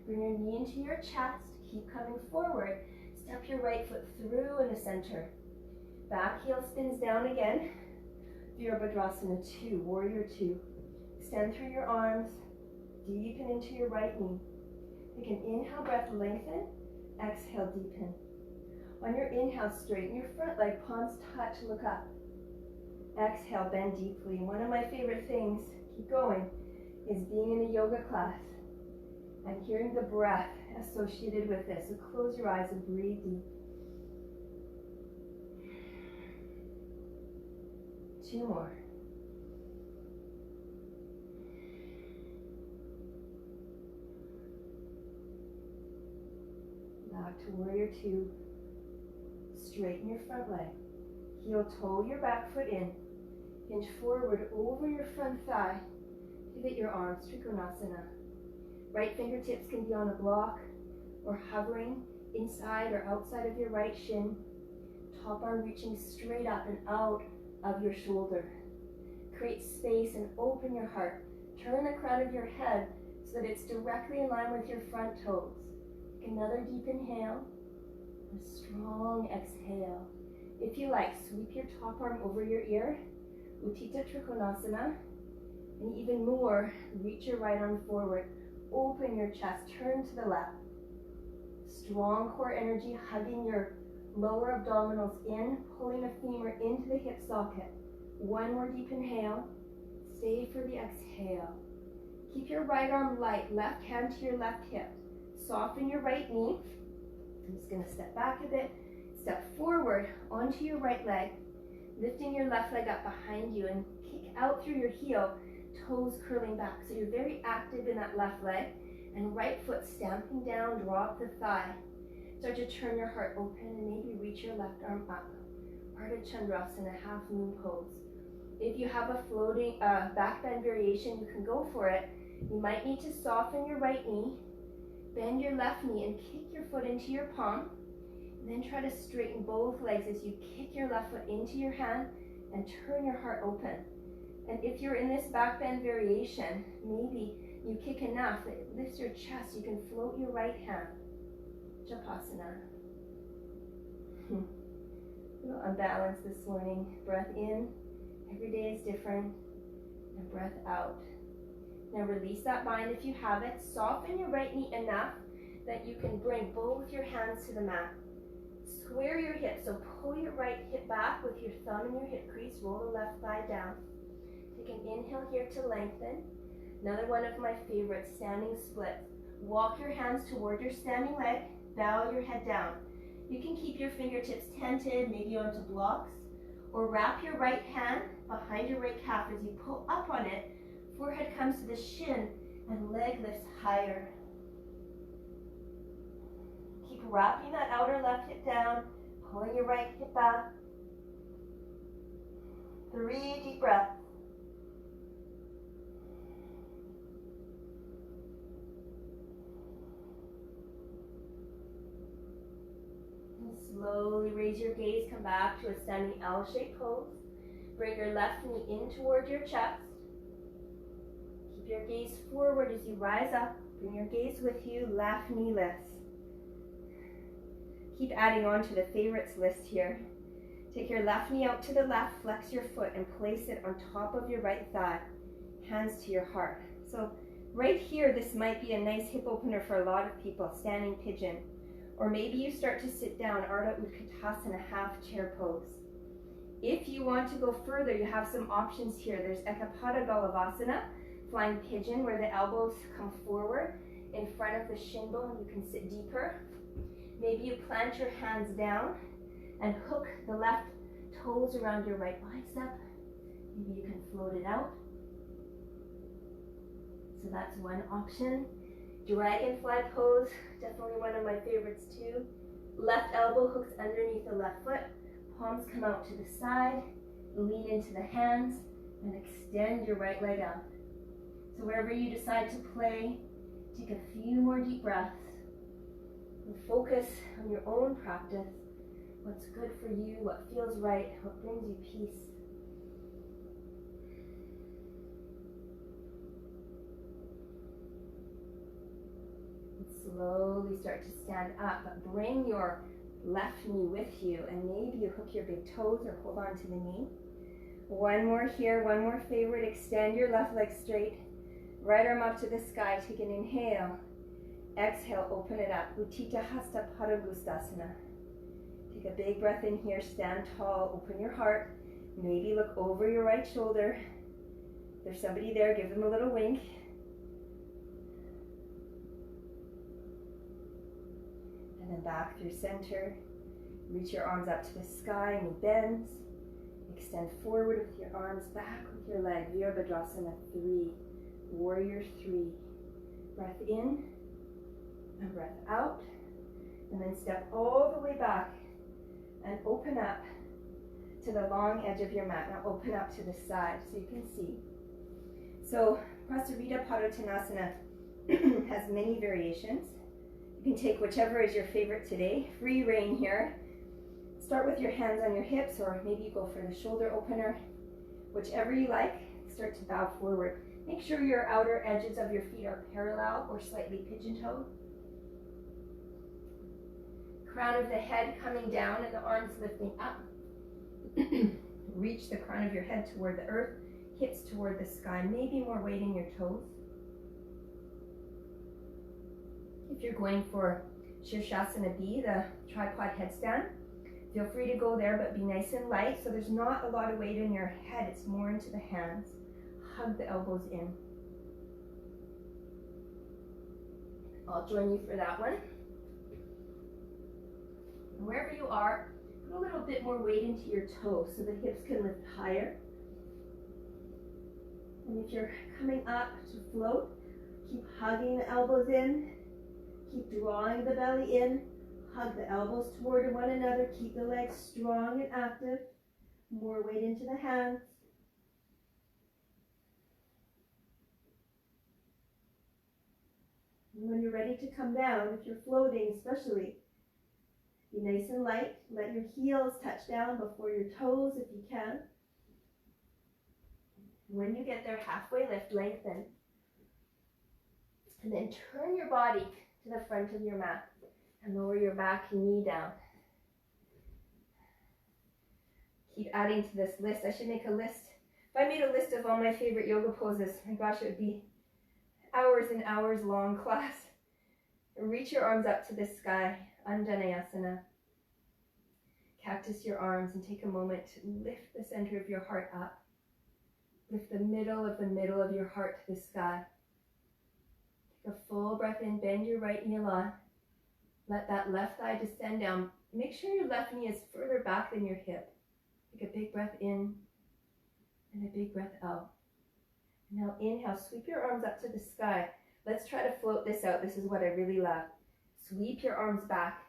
Speaker 1: Bring your knee into your chest. Keep coming forward. Step your right foot through in the center. Back heel spins down again. Virabhadrasana 2, warrior 2. Extend through your arms. Deepen into your right knee. Take an inhale breath, lengthen. Exhale, deepen. On your inhale, straighten your front leg, palms touch, look up. Exhale, bend deeply. One of my favorite things, keep going, is being in a yoga class and hearing the breath associated with this. So close your eyes and breathe deep. 2 more. Back to warrior 2. Straighten your front leg. Heel toe your back foot in. Hinge forward over your front thigh. Pivot your arms, Trikonasana. Right fingertips can be on a block or hovering inside or outside of your right shin. Top arm reaching straight up and out of your shoulder. Create space and open your heart. Turn the crown of your head so that it's directly in line with your front toes. Take another deep inhale. A strong exhale. If you like, sweep your top arm over your ear, Utthita Trikonasana, and even more, reach your right arm forward, open your chest, turn to the left. Strong core energy, hugging your lower abdominals in, pulling the femur into the hip socket. 1 more deep inhale, stay for the exhale. Keep your right arm light, left hand to your left hip. Soften your right knee. I'm just going to step back a bit. Step forward onto your right leg, lifting your left leg up behind you and kick out through your heel, toes curling back. So you're very active in that left leg, and right foot stamping down, drop the thigh. Start to turn your heart open and maybe reach your left arm up. Ardha Chandrasana, half moon pose. If you have a floating back bend variation, you can go for it. You might need to soften your right knee, bend your left knee and kick your foot into your palm. Then try to straighten both legs as you kick your left foot into your hand and turn your heart open. And if you're in this back bend variation, maybe you kick enough that it lifts your chest, you can float your right hand. Japasana. A little unbalanced this morning. Breath in, every day is different, and breath out. Now release that bind if you have it. Soften your right knee enough that you can bring both your hands to the mat. Square your hips, so pull your right hip back with your thumb in your hip crease, roll the left thigh down. Take an inhale here to lengthen. Another one of my favorites, standing splits. Walk your hands toward your standing leg, bow your head down. You can keep your fingertips tented, maybe onto blocks, or wrap your right hand behind your right calf as you pull up on it. Forehead comes to the shin and leg lifts higher. Keep wrapping that outer left hip down, pulling your right hip back. 3 deep breaths. And slowly raise your gaze, come back to a standing L-shaped pose. Bring your left knee in toward your chest. Keep your gaze forward as you rise up. Bring your gaze with you, left knee lifts. Keep adding on to the favorites list here. Take your left knee out to the left, flex your foot and place it on top of your right thigh. Hands to your heart. So right here, this might be a nice hip opener for a lot of people, standing pigeon. Or maybe you start to sit down, Ardha Utkatasana, half chair pose. If you want to go further, you have some options here. There's Ekapada Galavasana, flying pigeon, where the elbows come forward in front of the shin bone. You can sit deeper. Maybe you plant your hands down and hook the left toes around your right bicep. Maybe you can float it out. So that's one option. Dragonfly pose, definitely one of my favorites too. Left elbow hooks underneath the left foot, palms come out to the side, lean into the hands, and extend your right leg out. So wherever you decide to play, take a few more deep breaths and focus on your own practice, what's good for you, what feels right, what brings you peace. Slowly start to stand up, but bring your left knee with you, and maybe you hook your big toes or hold on to the knee. One more here, one more favorite. Extend your left leg straight, right arm up to the sky. Take an inhale. Exhale, open it up. Utthita Hasta Padangusthasana. Take a big breath in here, stand tall, open your heart. Maybe look over your right shoulder. If there's somebody there, give them a little wink. And then back through center. Reach your arms up to the sky, knee bends. Extend forward with your arms, back with your leg. Virabhadrasana 3, Warrior 3. Breath in and breath out. And then step all the way back and open up to the long edge of your mat. Now open up to the side so you can see. So Prasarita Padottanasana has many variations. You can take whichever is your favorite today. Free reign here. Start with your hands on your hips, or maybe you go for the shoulder opener. Whichever you like, start to bow forward. Make sure your outer edges of your feet are parallel or slightly pigeon-toed. Crown of the head coming down and the arms lifting up. Reach the crown of your head toward the earth, hips toward the sky, maybe more weight in your toes. If you're going for Shirshasana B, the tripod headstand, feel free to go there, but be nice and light. So there's not a lot of weight in your head, it's more into the hands. Hug the elbows in. I'll join you for that one. And wherever you are, put a little bit more weight into your toes so the hips can lift higher. And if you're coming up to float, keep hugging the elbows in. Keep drawing the belly in. Hug the elbows toward one another. Keep the legs strong and active. More weight into the hands. And when you're ready to come down, if you're floating especially, be nice and light. Let your heels touch down before your toes if you can. When you get there, halfway lift, lengthen. And then turn your body to the front of your mat and lower your back knee down. Keep adding to this list. I should make a list. If I made a list of all my favorite yoga poses, my gosh, it would be hours and hours long class. Reach your arms up to the sky, Anjaneyasana. Cactus your arms and take a moment to lift the center of your heart up. Lift the middle of your heart to the sky. Take a full breath in, bend your right knee a lot. Let that left thigh descend down. Make sure your left knee is further back than your hip. Take a big breath in and a big breath out. Now inhale, sweep your arms up to the sky. Let's try to float this out. This is what I really love. Sweep your arms back.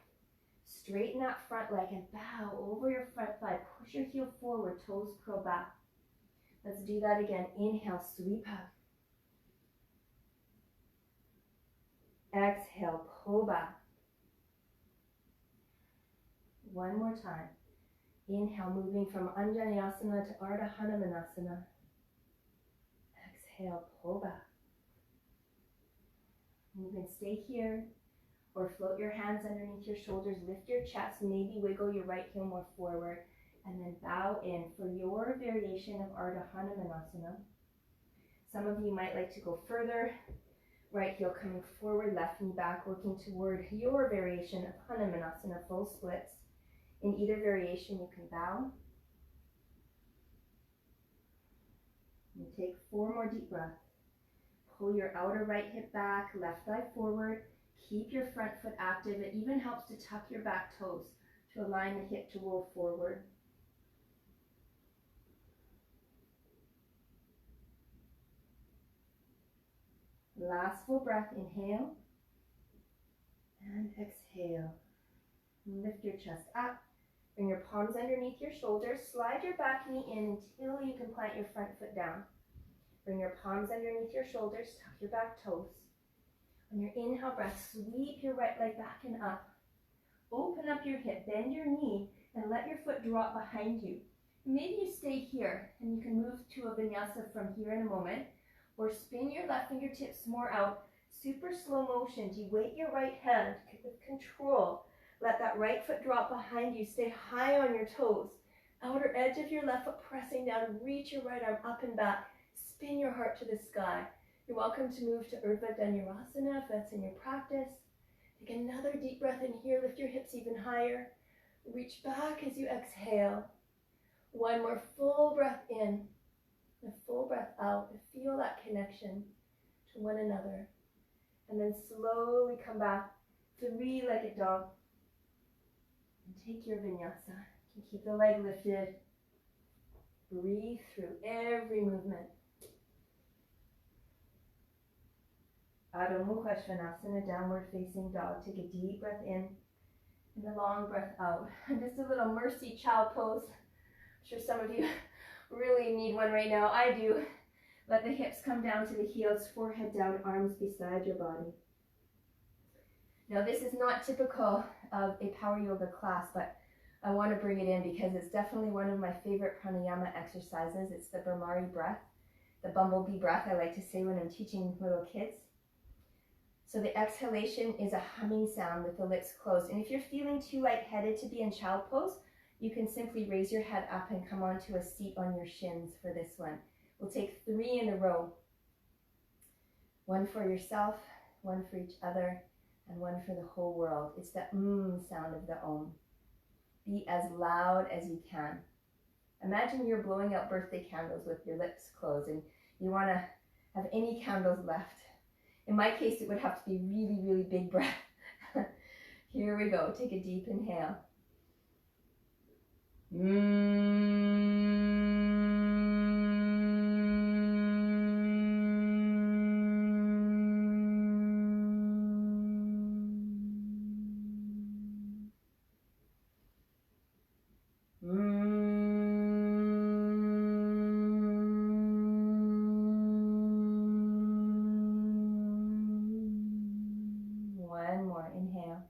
Speaker 1: Straighten that front leg and bow over your front thigh. Push your heel forward, toes curl back. Let's do that again. Inhale, sweep up. Exhale, pull back. One more time. Inhale, moving from Anjaneyasana to Ardha Hanumanasana. Exhale, pull back. You can stay here or float your hands underneath your shoulders, lift your chest, maybe wiggle your right heel more forward, and then bow in for your variation of Ardha Hanumanasana. Some of you might like to go further. Right heel coming forward, left knee back, working toward your variation of Hanumanasana, full splits. In either variation, you can bow. And take 4 more deep breaths. Pull your outer right hip back, left thigh forward. Keep your front foot active. It even helps to tuck your back toes to align the hip to roll forward. Last full breath, inhale. And exhale. Lift your chest up. Bring your palms underneath your shoulders. Slide your back knee in until you can plant your front foot down. Bring your palms underneath your shoulders. Tuck your back toes. On your inhale breath, sweep your right leg back and up. Open up your hip, bend your knee, and let your foot drop behind you. Maybe you stay here, and you can move to a vinyasa from here in a moment, or spin your left fingertips more out. Super slow motion. Weight your right hand with control. Let that right foot drop behind you. Stay high on your toes. Outer edge of your left foot pressing down. Reach your right arm up and back. Spin your heart to the sky. You're welcome to move to Urdhva Dhanurasana if that's in your practice. Take another deep breath in here. Lift your hips even higher. Reach back as you exhale. One more full breath in. A full breath out. Feel that connection to one another. And then slowly come back. Three-legged dog. And take your vinyasa. You can keep the leg lifted. Breathe through every movement. Adho Mukha Svanasana, downward facing dog. Take a deep breath in and a long breath out. And just a little mercy child pose. I'm sure some of you really need one right now. I do. Let the hips come down to the heels, forehead down, arms beside your body. Now this is not typical of a power yoga class, but I want to bring it in because it's definitely one of my favorite pranayama exercises. It's the Brahmari breath, the bumblebee breath, I like to say when I'm teaching little kids. So the exhalation is a humming sound with the lips closed. And if you're feeling too lightheaded to be in child pose, you can simply raise your head up and come onto a seat on your shins for this one. We'll take 3 in a row. 1 for yourself, 1 for each other, and 1 for the whole world. It's the sound of the Om. Be as loud as you can. Imagine you're blowing out birthday candles with your lips closed and you want to have any candles left. In my case, it would have to be really, really big breath. Here we go. Take a deep inhale. One more. Inhale.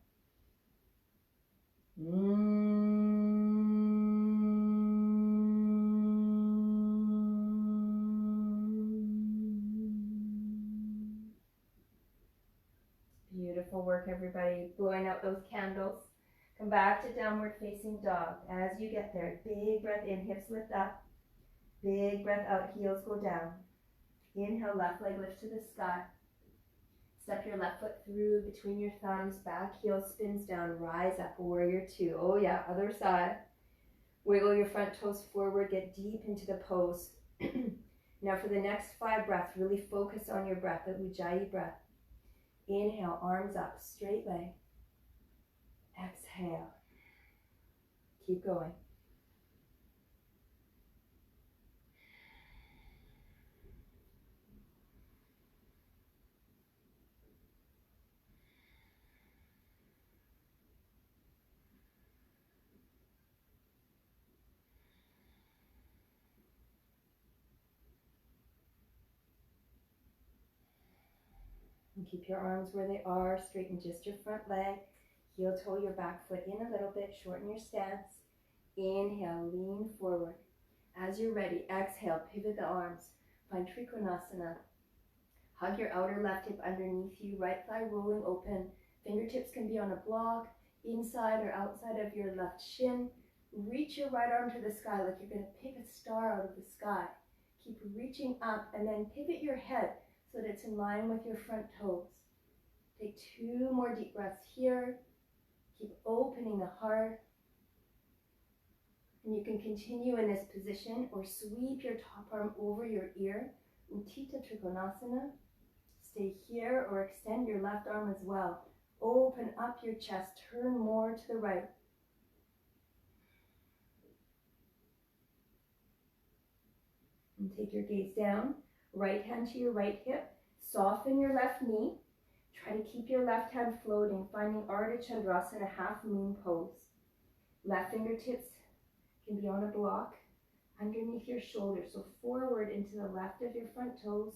Speaker 1: Beautiful work, everybody. Blowing out those candles. Come back to downward facing dog. As you get there, big breath in, hips lift up. Big breath out, heels go down. Inhale, left leg lifts to the sky. Step your left foot through between your thumbs, back heel spins down, rise up, warrior 2. Oh yeah, other side. Wiggle your front toes forward, get deep into the pose. Now for the next 5 breaths, really focus on your breath, the Ujjayi breath. Inhale, arms up, straight leg. Exhale. Keep going. And keep your arms where they are, straighten just your front leg, heel toe your back foot in a little bit, shorten your stance. Inhale, lean forward. As you're ready, exhale, pivot the arms, find Trikonasana. Hug your outer left hip underneath you, right thigh rolling open. Fingertips can be on a block, inside or outside of your left shin. Reach your right arm to the sky like you're going to pick a star out of the sky. Keep reaching up and then pivot your head so that it's in line with your front toes. Take 2 more deep breaths here. Keep opening the heart. And you can continue in this position or sweep your top arm over your ear. Uttita Trikonasana. Stay here or extend your left arm as well. Open up your chest, turn more to the right. And take your gaze down. Right hand to your right hip. Soften your left knee. Try to keep your left hand floating, finding Ardha Chandrasana, half moon pose. Left fingertips can be on a block underneath your shoulders, so forward into the left of your front toes.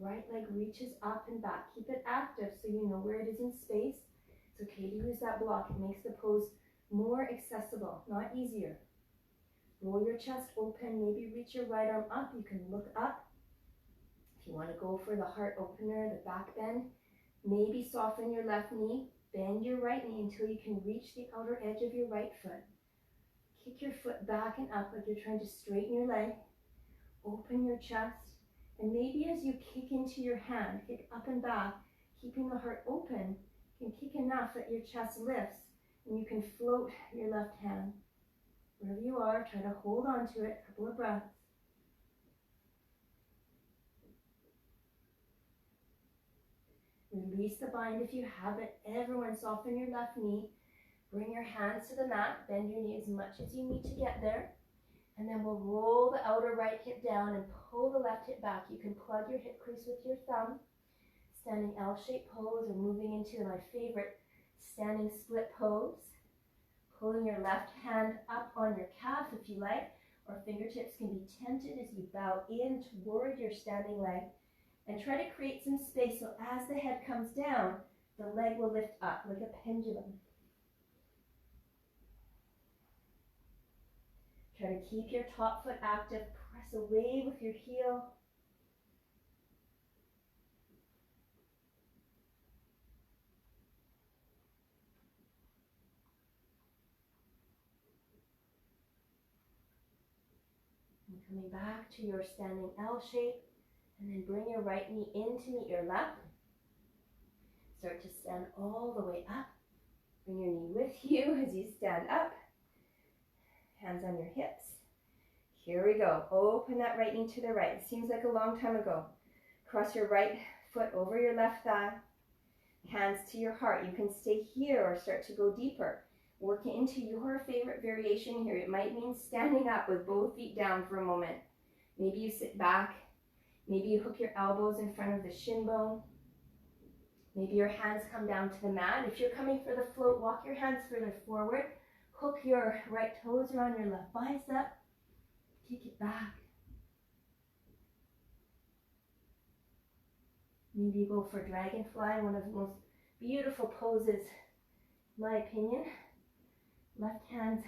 Speaker 1: Right leg reaches up and back. Keep it active so you know where it is in space. It's okay to use that block. It makes the pose more accessible, not easier. Roll your chest open. Maybe reach your right arm up. You can look up. If you want to go for the heart opener, the back bend, maybe soften your left knee. Bend your right knee until you can reach the outer edge of your right foot. Kick your foot back and up like you're trying to straighten your leg. Open your chest. And maybe as you kick into your hand, kick up and back, keeping the heart open, you can kick enough that your chest lifts and you can float your left hand. Wherever you are, try to hold on to it, a couple of breaths. Release the bind if you have it. Everyone soften your left knee. Bring your hands to the mat. Bend your knee as much as you need to get there. And then we'll roll the outer right hip down and pull the left hip back. You can plug your hip crease with your thumb. Standing L-shaped pose, or moving into my favorite standing split pose. Pulling your left hand up on your calf if you like, or fingertips can be tented as you bow in toward your standing leg. And try to create some space so as the head comes down, the leg will lift up like a pendulum. Try to keep your top foot active. Press away with your heel. And coming back to your standing L shape. And then bring your right knee in to meet your left. Start to stand all the way up. Bring your knee with you as you stand up. Hands on your hips. Here we go. Open that right knee to the right. It seems like a long time ago. Cross your right foot over your left thigh. Hands to your heart. You can stay here or start to go deeper. Work into your favorite variation here. It might mean standing up with both feet down for a moment. Maybe you sit back. Maybe you hook your elbows in front of the shin bone. Maybe your hands come down to the mat. If you're coming for the float, walk your hands further forward. Hook your right toes around your left bicep. Kick it back. Maybe you go for dragonfly, one of the most beautiful poses, in my opinion. Left hand,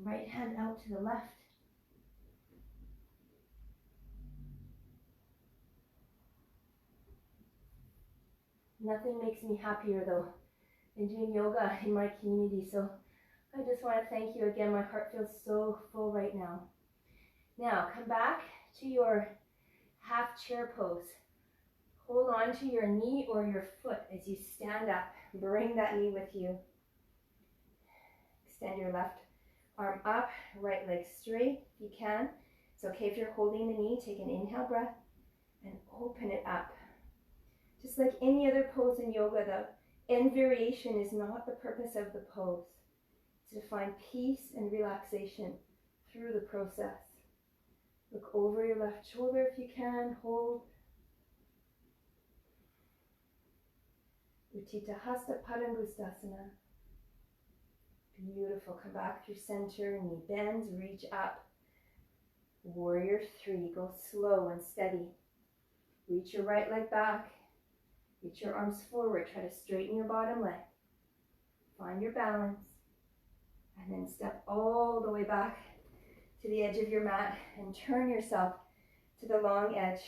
Speaker 1: right hand out to the left. Nothing makes me happier though than doing yoga in my community. So I just want to thank you again. My heart feels so full right now. Now come back to your half chair pose. Hold on to your knee or your foot as you stand up. Bring that knee with you. Extend your left arm up, right leg straight if you can. It's okay if you're holding the knee. Take an inhale breath and open it up. Just like any other pose in yoga, the end variation is not the purpose of the pose. It's to find peace and relaxation through the process. Look over your left shoulder if you can. Hold. Utthita Hasta Padangusthasana. Beautiful. Come back through center. Knee bends. Reach up. Warrior 3. Go slow and steady. Reach your right leg back. Reach your arms forward. Try to straighten your bottom leg. Find your balance. And then step all the way back to the edge of your mat and turn yourself to the long edge.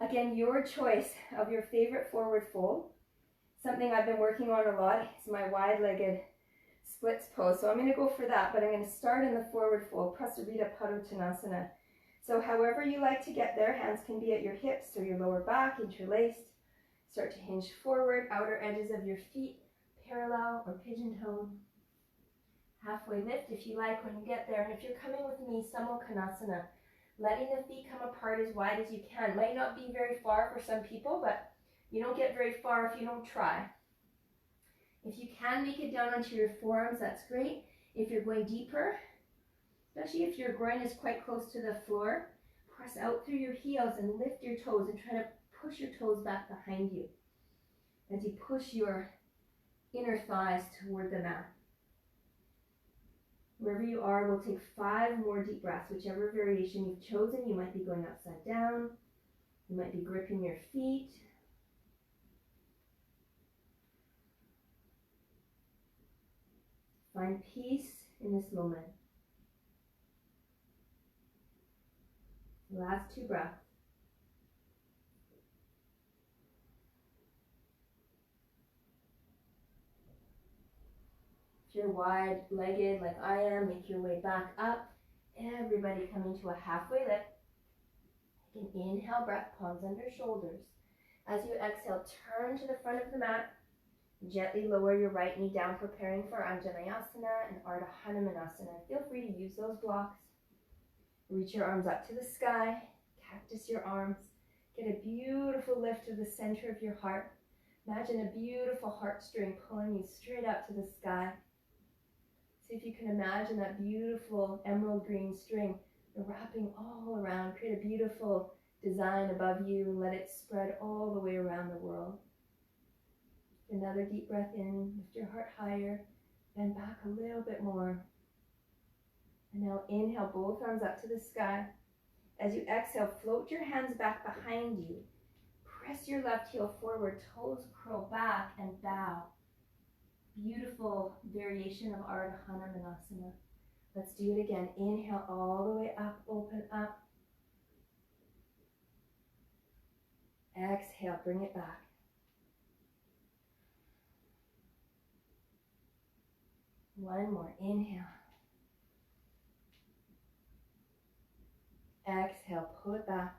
Speaker 1: Again, your choice of your favorite forward fold. Something I've been working on a lot is my wide-legged splits pose. So I'm going to go for that, but I'm going to start in the forward fold, Prasarita Padottanasana. So however you like to get there, hands can be at your hips or your lower back, interlaced. Start to hinge forward, outer edges of your feet, parallel or pigeon-toed. Halfway lift if you like when you get there. And if you're coming with me, Samokhanasana, letting the feet come apart as wide as you can. Might not be very far for some people, but you don't get very far if you don't try. If you can make it down onto your forearms, that's great. If you're going deeper, especially if your groin is quite close to the floor, press out through your heels and lift your toes and try to push your toes back behind you. as you push your inner thighs toward the mat. Wherever you are, we'll take 5 more deep breaths, whichever variation you've chosen. You might be going upside down. You might be gripping your feet. Find peace in this moment. Last 2 breaths. If you're wide-legged like I am, make your way back up. Everybody coming to a halfway lift. Take an inhale breath, palms under shoulders. As you exhale, turn to the front of the mat. Gently lower your right knee down, preparing for Anjaneyasana and Ardha Hanumanasana. Feel free to use those blocks. Reach your arms up to the sky. Cactus your arms. Get a beautiful lift to the center of your heart. Imagine a beautiful heartstring pulling you straight up to the sky. See if you can imagine that beautiful emerald green string wrapping all around. Create a beautiful design above you and let it spread all the way around the world. Another deep breath in, lift your heart higher, bend back a little bit more. And now inhale, both arms up to the sky. As you exhale, float your hands back behind you. Press your left heel forward, toes curl back and bow. Beautiful variation of Ardha Hanumanasana. Let's do it again. Inhale all the way up, open up. Exhale, bring it back. One more, inhale. Exhale, pull it back.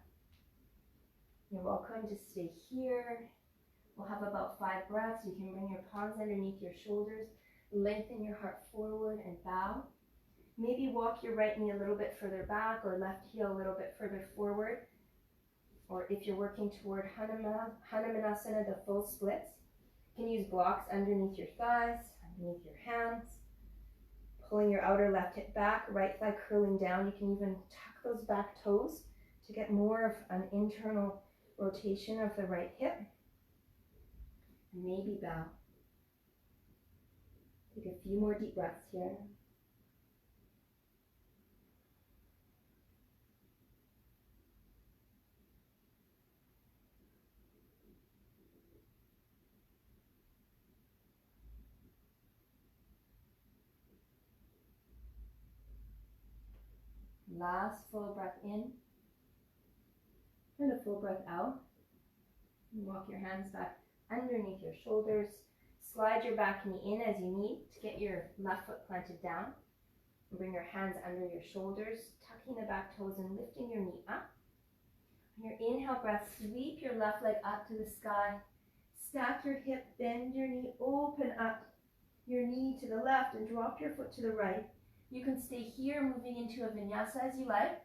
Speaker 1: You're welcome to stay here. We'll have about 5 breaths. You can bring your palms underneath your shoulders, lengthen your heart forward and bow. Maybe walk your right knee a little bit further back or left heel a little bit further forward. Or if you're working toward Hanumanasana, the full splits, you can use blocks underneath your thighs, underneath your hands. Pulling your outer left hip back, right thigh curling down. You can even tuck those back toes to get more of an internal rotation of the right hip. And maybe bow. Take a few more deep breaths here. Last full breath in and a full breath out. And walk your hands back underneath your shoulders. Slide your back knee in as you need to get your left foot planted down. And bring your hands under your shoulders, tucking the back toes and lifting your knee up. On your inhale breath, sweep your left leg up to the sky. Stack your hip, bend your knee, open up your knee to the left and drop your foot to the right. You can stay here moving into a vinyasa as you like,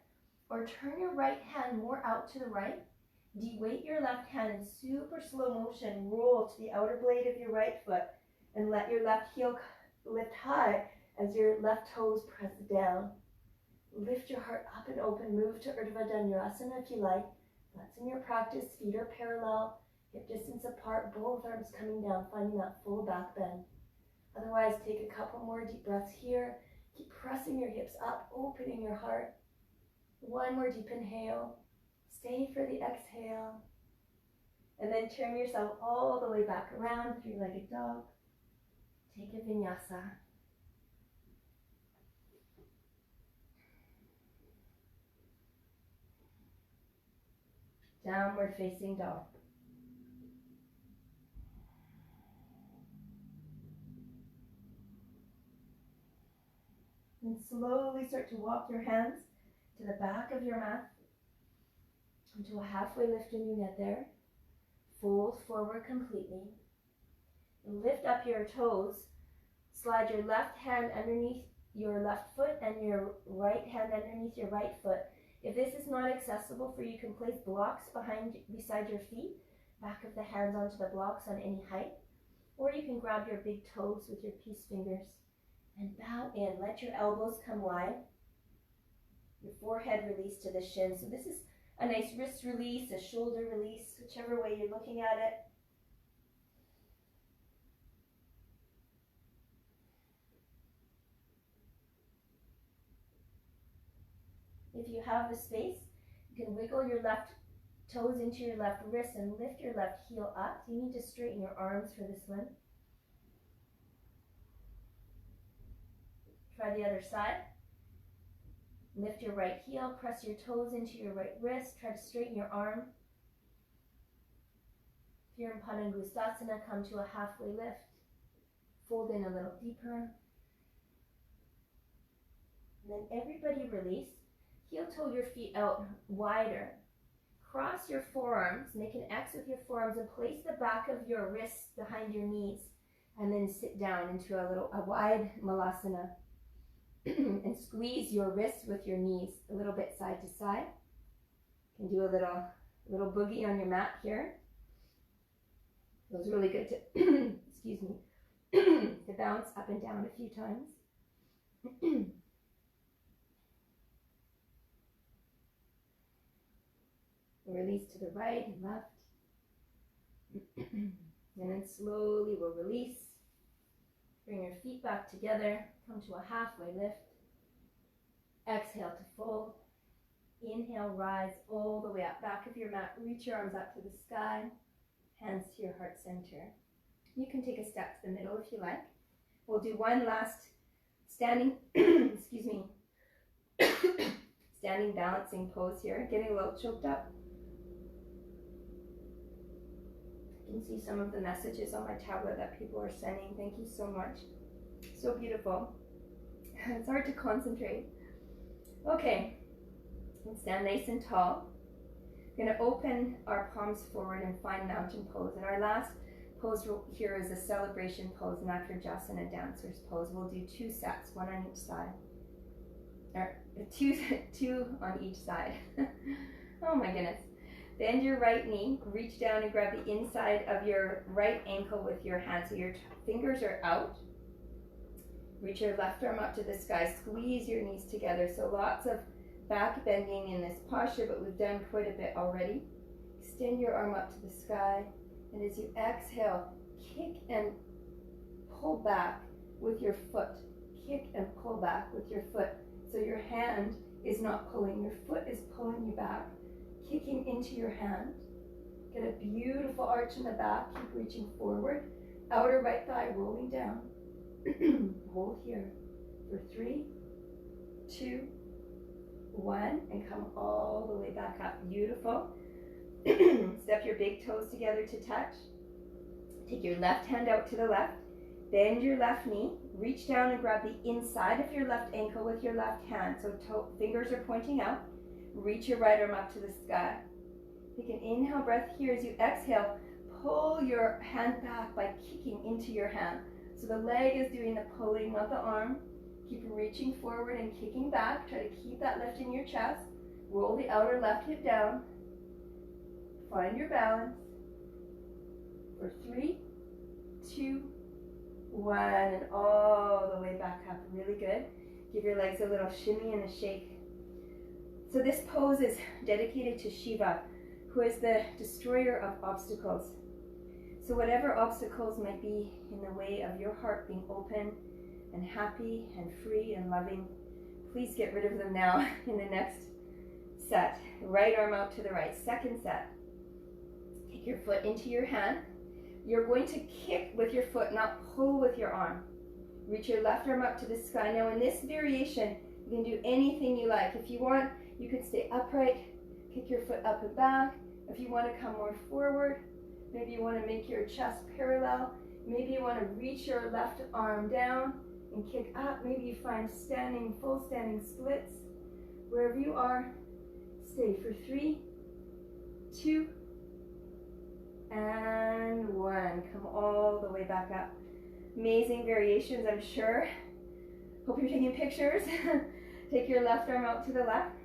Speaker 1: or turn your right hand more out to the right. De-weight your left hand in super slow motion. Roll to the outer blade of your right foot and let your left heel lift high as your left toes press down. Lift your heart up and open. Move to Urdhva Dhanurasana if you like. That's in your practice. Feet are parallel, hip distance apart, both arms coming down, finding that full back bend. Otherwise, take a couple more deep breaths here. Keep pressing your hips up, opening your heart. One more deep inhale. Stay for the exhale. And then turn yourself all the way back around, 3-legged dog. Take a vinyasa. Downward facing dog. And slowly start to walk your hands to the back of your mat into a halfway lift when you get there. Fold forward completely. And lift up your toes. Slide your left hand underneath your left foot and your right hand underneath your right foot. If this is not accessible for you, you can place blocks beside your feet, back of the hands onto the blocks on any height. Or you can grab your big toes with your peace fingers and bow in. Let your elbows come wide. Your forehead release to the shin. So this is a nice wrist release, a shoulder release, whichever way you're looking at it. If you have the space, you can wiggle your left toes into your left wrist and lift your left heel up. You need to straighten your arms for this one. Try the other side. Lift your right heel, press your toes into your right wrist. Try to straighten your arm. If you're in Padangusthasana, come to a halfway lift. Fold in a little deeper. And then everybody release. Heel toe your feet out wider. Cross your forearms, make an X with your forearms and place the back of your wrists behind your knees. And then sit down into a wide malasana. And squeeze your wrists with your knees a little bit side to side. You can do a little boogie on your mat here. Feels really good to, excuse me, to bounce up and down a few times. Release to the right and left. And then slowly we'll release. Bring your feet back together. Come to a halfway lift. Exhale to fold. Inhale, rise all the way up. Back of your mat. Reach your arms up to the sky. Hands to your heart center. You can take a step to the middle if you like. We'll do one last standing, excuse me, standing balancing pose here. Getting a little choked up. You can see some of the messages on my tablet that people are sending. Thank you so much. So beautiful. It's hard to concentrate. Okay, let's stand nice and tall. We're going to open our palms forward and find mountain pose. And our last pose here is a celebration pose, Natrajasana dancer's pose. We'll do 2 sets, one on each side. Or two on each side. Oh my goodness. Bend your right knee, reach down and grab the inside of your right ankle with your hand so your fingers are out. Reach your left arm up to the sky, squeeze your knees together. So lots of back bending in this posture, but we've done quite a bit already. Extend your arm up to the sky, and as you exhale, kick and pull back with your foot. Kick and pull back with your foot. So your hand is not pulling, your foot is pulling you back. Kicking into your hand. Get a beautiful arch in the back. Keep reaching forward. Outer right thigh rolling down. Hold here for 3, 2, 1, and come all the way back up. Beautiful. Step your big toes together to touch. Take your left hand out to the left. Bend your left knee. Reach down and grab the inside of your left ankle with your left hand. So fingers are pointing out. Reach your right arm up to the sky. Take an inhale breath here. As you exhale, pull your hand back by kicking into your hand. So the leg is doing the pulling, not the arm. Keep reaching forward and kicking back. Try to keep that lift in your chest. Roll the outer left hip down. Find your balance. For 3, 2, 1, and all the way back up. Really good. Give your legs a little shimmy and a shake. So this pose is dedicated to Shiva, who is the destroyer of obstacles. So whatever obstacles might be in the way of your heart being open and happy and free and loving, please get rid of them now in the next set. Right arm out to the right. Second set. Take your foot into your hand. You're going to kick with your foot, not pull with your arm. Reach your left arm up to the sky. Now in this variation, you can do anything you like. If you want, you could stay upright, kick your foot up and back. If you want to come more forward, maybe you want to make your chest parallel. Maybe you want to reach your left arm down and kick up. Maybe you find standing, full standing splits. Wherever you are, stay for 3, 2, and 1. Come all the way back up. Amazing variations, I'm sure. Hope you're taking pictures. Take your left arm out to the left.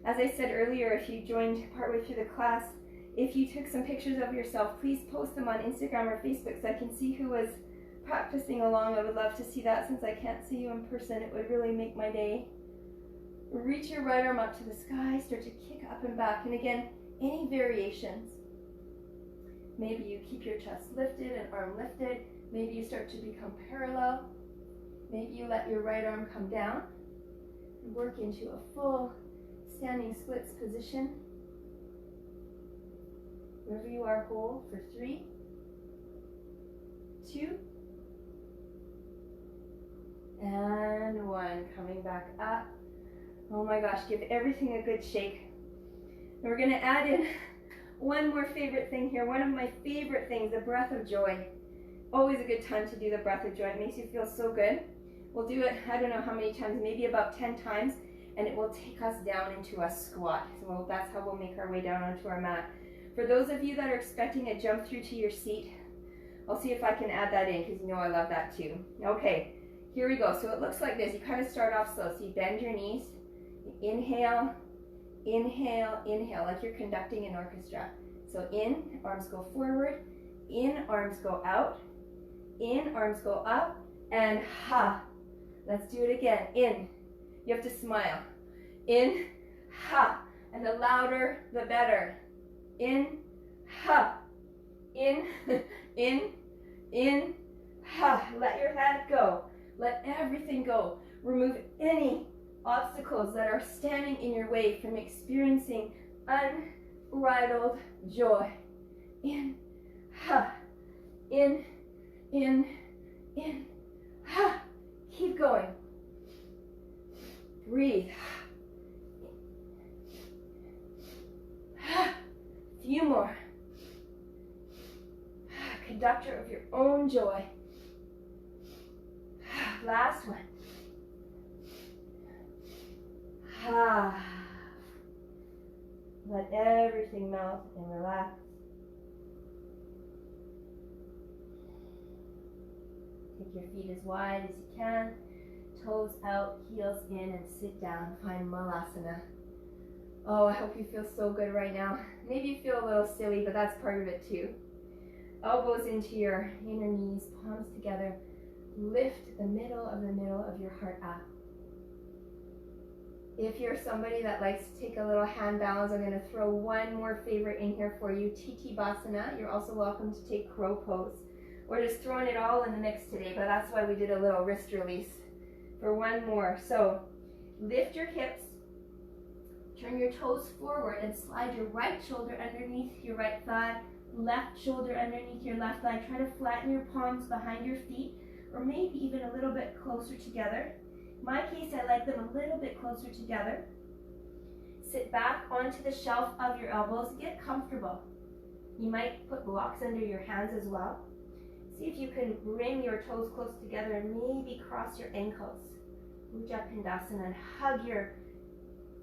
Speaker 1: As I said earlier, if you joined partway through the class, if you took some pictures of yourself, please post them on Instagram or Facebook so I can see who was practicing along. I would love to see that since I can't see you in person. It would really make my day. Reach your right arm up to the sky. Start to kick up and back. And again, any variations. Maybe you keep your chest lifted and arm lifted. Maybe you start to become parallel. Maybe you let your right arm come down and work into a full standing splits position. Wherever you are, hold for 3, 2, and 1. Coming back up. Oh my gosh, give everything a good shake. And we're going to add in one more favorite thing here. One of my favorite things, the breath of joy. Always a good time to do the breath of joy. It makes you feel so good. We'll do it, I don't know how many times, maybe about 10 times, and it will take us down into a squat. So that's how we'll make our way down onto our mat. For those of you that are expecting a jump through to your seat, I'll see if I can add that in, because you know I love that too. Okay, here we go. So it looks like this. You kind of start off slow. So you bend your knees, you inhale, inhale, inhale, like you're conducting an orchestra. So in, arms go forward, in, arms go out, in, arms go up, and ha. Let's do it again. In, you have to smile. In, ha, and the louder, the better. In, ha, in, in, ha. Let your head go. Let everything go. Remove any obstacles that are standing in your way from experiencing unbridled joy. In, ha, in, ha. Keep going. Breathe. Few more. Conductor of your own joy. Last one. Let everything melt and relax. Take your feet as wide as you can. Toes out, heels in, and sit down. Find Malasana. Oh, I hope you feel so good right now. Maybe you feel a little silly, but that's part of it too. Elbows into your inner knees, palms together. Lift the middle of your heart up. If you're somebody that likes to take a little hand balance, I'm going to throw one more favorite in here for you, Tittibhasana. You're also welcome to take crow pose. We're just throwing it all in the mix today, but that's why we did a little wrist release for one more. So lift your hips, turn your toes forward, and slide your right shoulder underneath your right thigh, left shoulder underneath your left thigh. Try to flatten your palms behind your feet, or maybe even a little bit closer together. In my case, I like them a little bit closer together. Sit back onto the shelf of your elbows. Get comfortable. You might put blocks under your hands as well. See if you can bring your toes close together and maybe cross your ankles. Ujjayi and hug your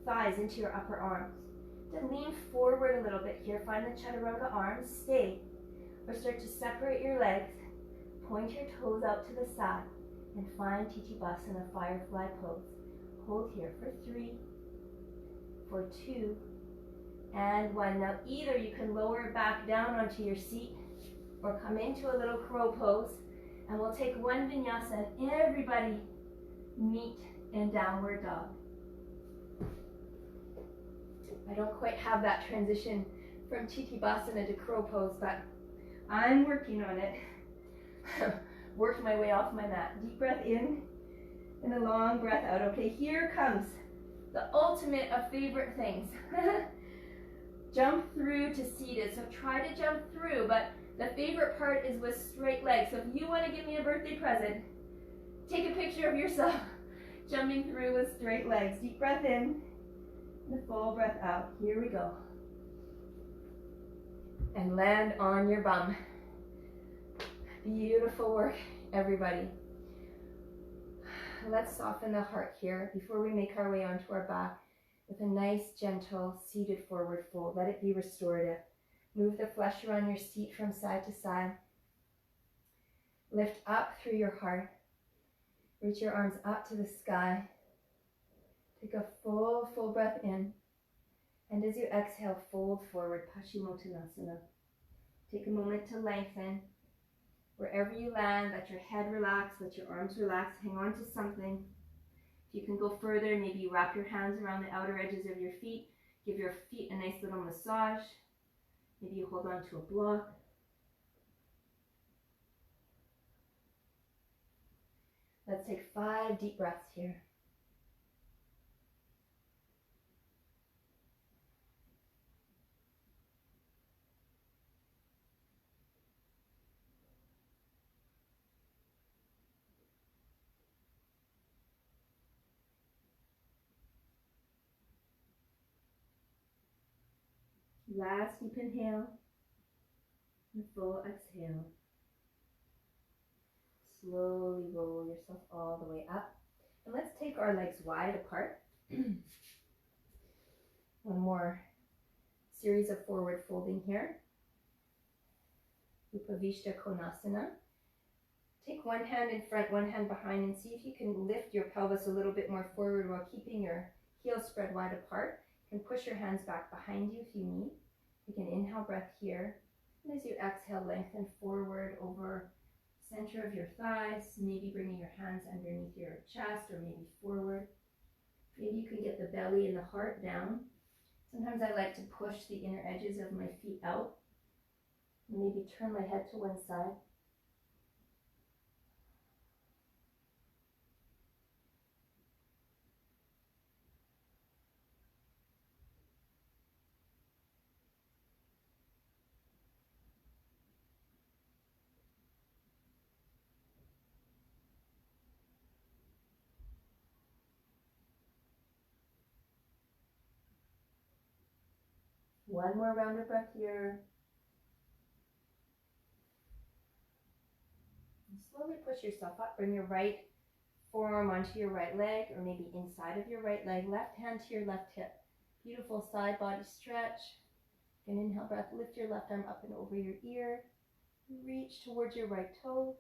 Speaker 1: thighs into your upper arms. Then lean forward a little bit here. Find the chaturanga arms. Stay. Or start to separate your legs. Point your toes out to the side. And find Tittibhasana, firefly pose. Hold here for 3, for 2, and 1. Now either you can lower it back down onto your seat or come into a little crow pose, and we'll take one vinyasa and everybody meet in downward dog. I don't quite have that transition from Tittibhasana to crow pose, but I'm working on it. Worked my way off my mat. Deep breath in and a long breath out. Okay, here comes the ultimate of favorite things. Jump through to seated. So try to jump through, but the favorite part is with straight legs. So if you want to give me a birthday present, take a picture of yourself jumping through with straight legs. Deep breath in and a full breath out. Here we go. And land on your bum. Beautiful work, everybody. Let's soften the heart here before we make our way onto our back with a nice, gentle, seated forward fold. Let it be restorative. Move the flesh around your seat from side to side. Lift up through your heart. Reach your arms up to the sky. Take a full breath in. And as you exhale, fold forward, Paschimottanasana. Take a moment to lengthen. Wherever you land, let your head relax, let your arms relax, hang on to something. If you can go further, maybe you wrap your hands around the outer edges of your feet, give your feet a nice little massage. Maybe you hold on to a block. Let's take 5 deep breaths here. Last deep inhale and full exhale. Slowly roll yourself all the way up. And let's take our legs wide apart. One more series of forward folding here. Upavishta Konasana. Take one hand in front, one hand behind, and see if you can lift your pelvis a little bit more forward while keeping your heels spread wide apart. You can push your hands back behind you if you need. Take an inhale breath here. And as you exhale, lengthen forward over center of your thighs, maybe bringing your hands underneath your chest or maybe forward. Maybe you can get the belly and the heart down. Sometimes I like to push the inner edges of my feet out. Maybe turn my head to one side. One more round of breath here. And slowly push yourself up. Bring your right forearm onto your right leg, or maybe inside of your right leg. Left hand to your left hip. Beautiful side body stretch. An inhale breath, lift your left arm up and over your ear. Reach towards your right toes.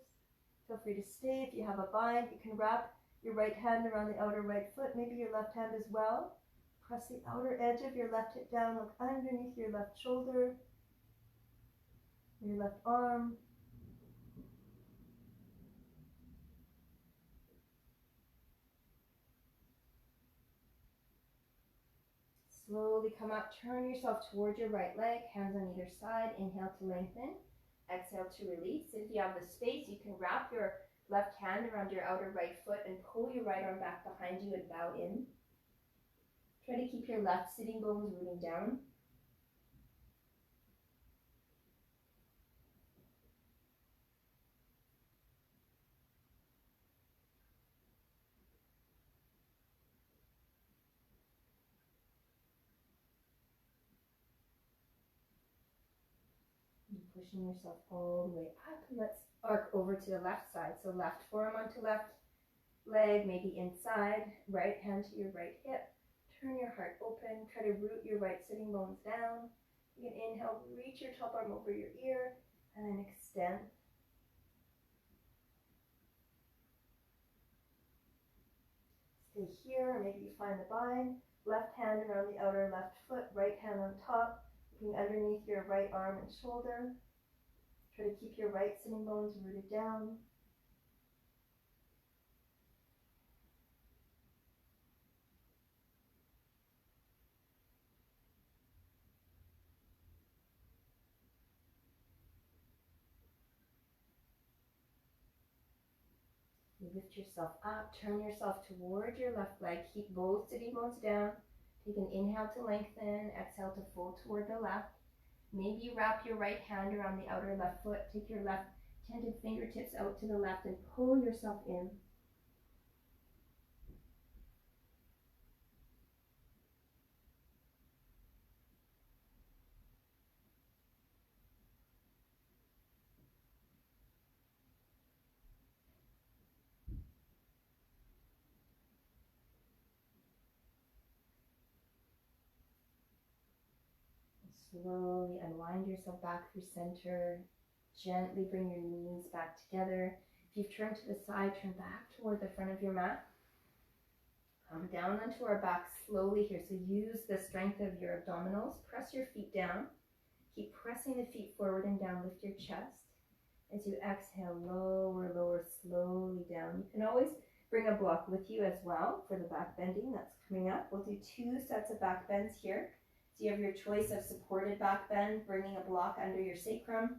Speaker 1: Feel free to stay. If you have a bind, you can wrap your right hand around the outer right foot, maybe your left hand as well. Press the outer edge of your left hip down, look underneath your left shoulder, your left arm. Slowly come up, turn yourself towards your right leg, hands on either side. Inhale to lengthen, exhale to release. If you have the space, you can wrap your left hand around your outer right foot and pull your right arm back behind you and bow in. Try to keep your left sitting bones rooting down. Pushing yourself all the way up. Let's arc over to the left side. So left forearm onto left leg, maybe inside. Right hand to your right hip. Turn your heart open. Try to root your right sitting bones down. You can inhale, reach your top arm over your ear, and then extend. Stay here, or maybe you find the bind. Left hand around the outer left foot, right hand on top, looking underneath your right arm and shoulder. Try to keep your right sitting bones rooted down. You lift yourself up, turn yourself toward your left leg, keep both sitting bones down. Take an inhale to lengthen, exhale to fold toward the left. Maybe you wrap your right hand around the outer left foot, take your left tented fingertips out to the left and pull yourself in. Slowly unwind yourself back through center. Gently bring your knees back together. If you've turned to the side, turn back toward the front of your mat. Come down onto our back slowly here. So use the strength of your abdominals. Press your feet down. Keep pressing the feet forward and down. Lift your chest. As you exhale, lower, lower, slowly down. You can always bring a block with you as well for the back bending that's coming up. We'll do 2 sets of back bends here. So you have your choice of supported back bend, bringing a block under your sacrum,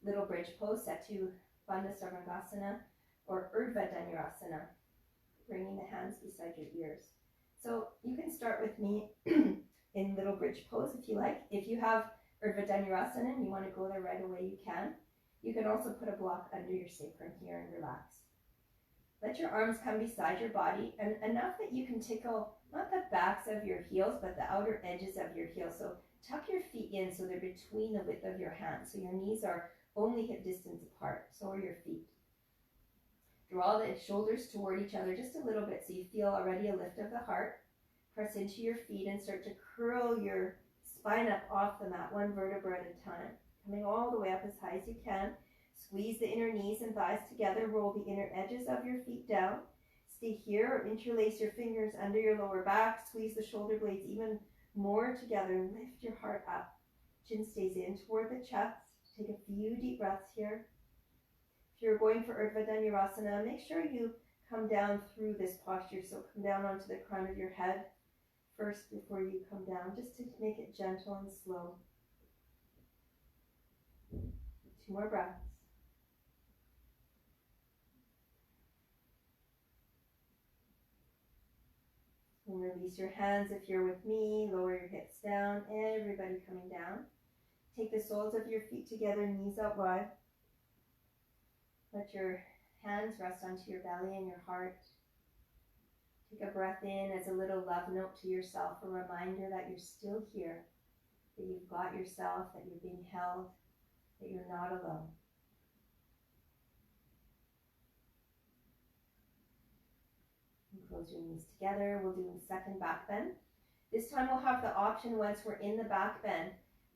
Speaker 1: little bridge pose, set to Bandha Sarvangasana, or Urdhva Dhanurasana, bringing the hands beside your ears. So you can start with me in little bridge pose if you like. If you have Urdhva Dhanurasana and you want to go there right away, you can. You can also put a block under your sacrum here and relax. Let your arms come beside your body, and enough that you can tickle not the backs of your heels, but the outer edges of your heels. So tuck your feet in so they're between the width of your hands. So your knees are only hip distance apart. So are your feet. Draw the shoulders toward each other just a little bit so you feel already a lift of the heart. Press into your feet and start to curl your spine up off the mat, one vertebra at a time. Coming all the way up as high as you can. Squeeze the inner knees and thighs together. Roll the inner edges of your feet down. Stay here or interlace your fingers under your lower back. Squeeze the shoulder blades even more together and lift your heart up. Chin stays in toward the chest. Take a few deep breaths here. If you're going for Urdhva Dhanurasana, make sure you come down through this posture. So come down onto the crown of your head first before you come down, just to make it gentle and slow. 2 more breaths. And release your hands if you're with me. Lower your hips down. Everybody coming down. Take the soles of your feet together, knees out wide. Let your hands rest onto your belly and your heart. Take a breath in as a little love note to yourself, a reminder that you're still here, that you've got yourself, that you're being held, that you're not alone. And close your knees together. We'll do a second back bend. This time we'll have the option, once we're in the back bend,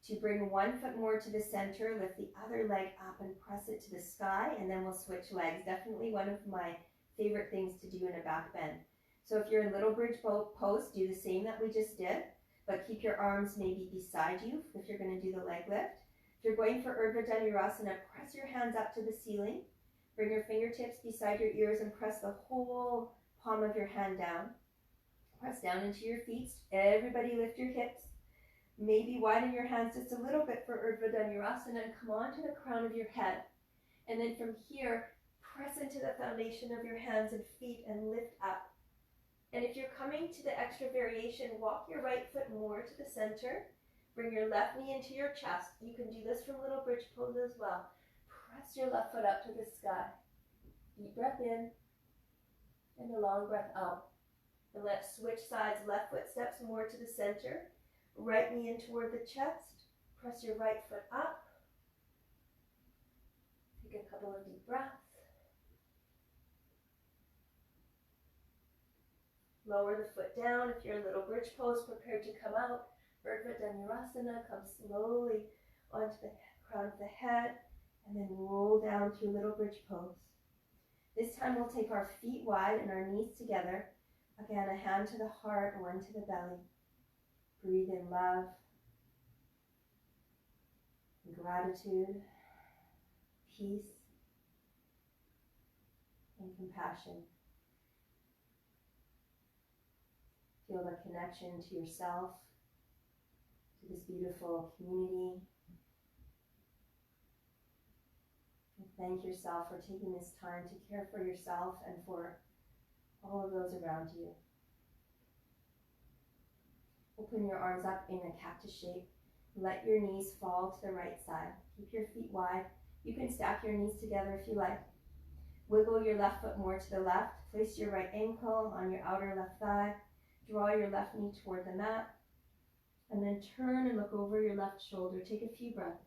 Speaker 1: to bring one foot more to the center, lift the other leg up and press it to the sky, and then we'll switch legs. Definitely one of my favorite things to do in a back bend. So if you're in little bridge pose, do the same that we just did, but keep your arms maybe beside you if you're going to do the leg lift. If you're going for Urdhva Dhanurasana, press your hands up to the ceiling. Bring your fingertips beside your ears and press the whole palm of your hand down. Press down into your feet. Everybody lift your hips. Maybe widen your hands just a little bit for Urdhva Dhanurasana and come onto the crown of your head. And then from here, press into the foundation of your hands and feet and lift up. And if you're coming to the extra variation, walk your right foot more to the center. Bring your left knee into your chest. You can do this from little bridge pose as well. Press your left foot up to the sky. Deep breath in and a long breath out. And let's switch sides. Left foot steps more to the center. Right knee in toward the chest. Press your right foot up. Take a couple of deep breaths. Lower the foot down. If you're in little bridge pose, prepare to come out. Urdhva Dhanurasana. Come slowly onto the crown of the head and then roll down through little bridge pose. This time we'll take our feet wide and our knees together. Again, a hand to the heart, one to the belly. Breathe in love, gratitude, peace, and compassion. Feel the connection to yourself, to this beautiful community. And thank yourself for taking this time to care for yourself and for all of those around you. Open your arms up in a cactus shape. Let your knees fall to the right side. Keep your feet wide. You can stack your knees together if you like. Wiggle your left foot more to the left. Place your right ankle on your outer left thigh. Draw your left knee toward the mat. And then turn and look over your left shoulder. Take a few breaths.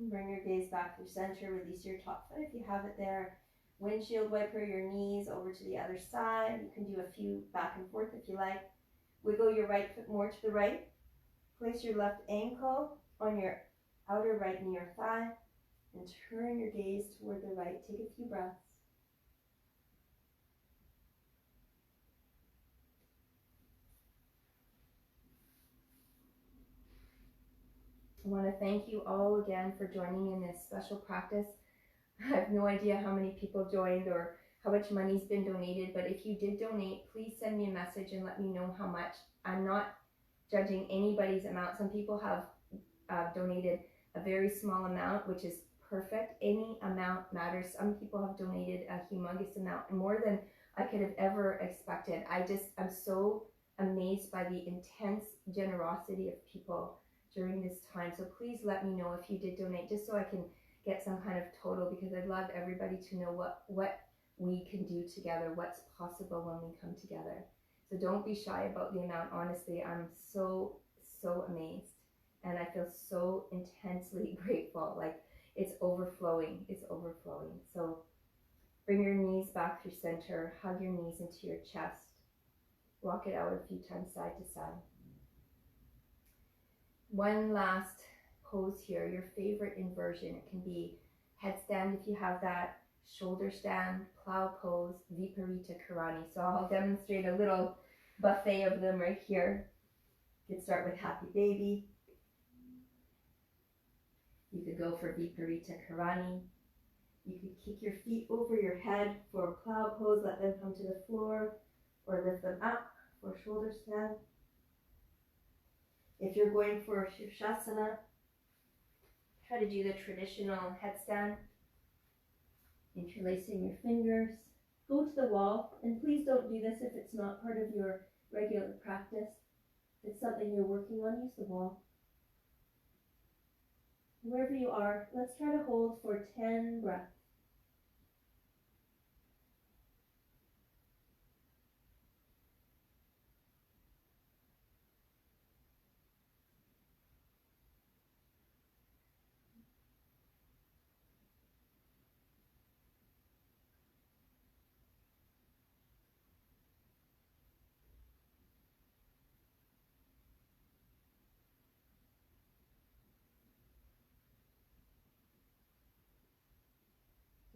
Speaker 1: Bring your gaze back through center. Release your top foot if you have it there. Windshield wiper your knees over to the other side. You can do a few back and forth if you like. Wiggle your right foot more to the right. Place your left ankle on your outer right knee or thigh. And turn your gaze toward the right. Take a few breaths. I want to thank you all again for joining in this special practice. I have no idea how many people joined or how much money's been donated, but if you did donate, please send me a message and let me know how much. I'm not judging anybody's amount. Some people have donated a very small amount, which is perfect. Any amount matters. Some people have donated a humongous amount, more than I could have ever expected. I'm so amazed by the intense generosity of people during this time. So please let me know if you did donate, just so I can get some kind of total, because I'd love everybody to know what we can do together, what's possible when we come together. So don't be shy about the amount. Honestly, I'm so amazed, and I feel so intensely grateful. Like it's overflowing. So bring your knees back through center, hug your knees into your chest, walk it out a few times side to side. One last pose here, your favorite inversion. It can be headstand if you have that, shoulder stand, plow pose, Viparita Karani. So I'll demonstrate a little buffet of them right here. You could start with Happy Baby. You could go for Viparita Karani. You could kick your feet over your head for plow pose, let them come to the floor, or lift them up for shoulder stand. If you're going for Shirshasana, try to do the traditional headstand, interlacing your fingers. Go to the wall, and please don't do this if it's not part of your regular practice. If it's something you're working on, use the wall. Wherever you are, let's try to hold for 10 breaths.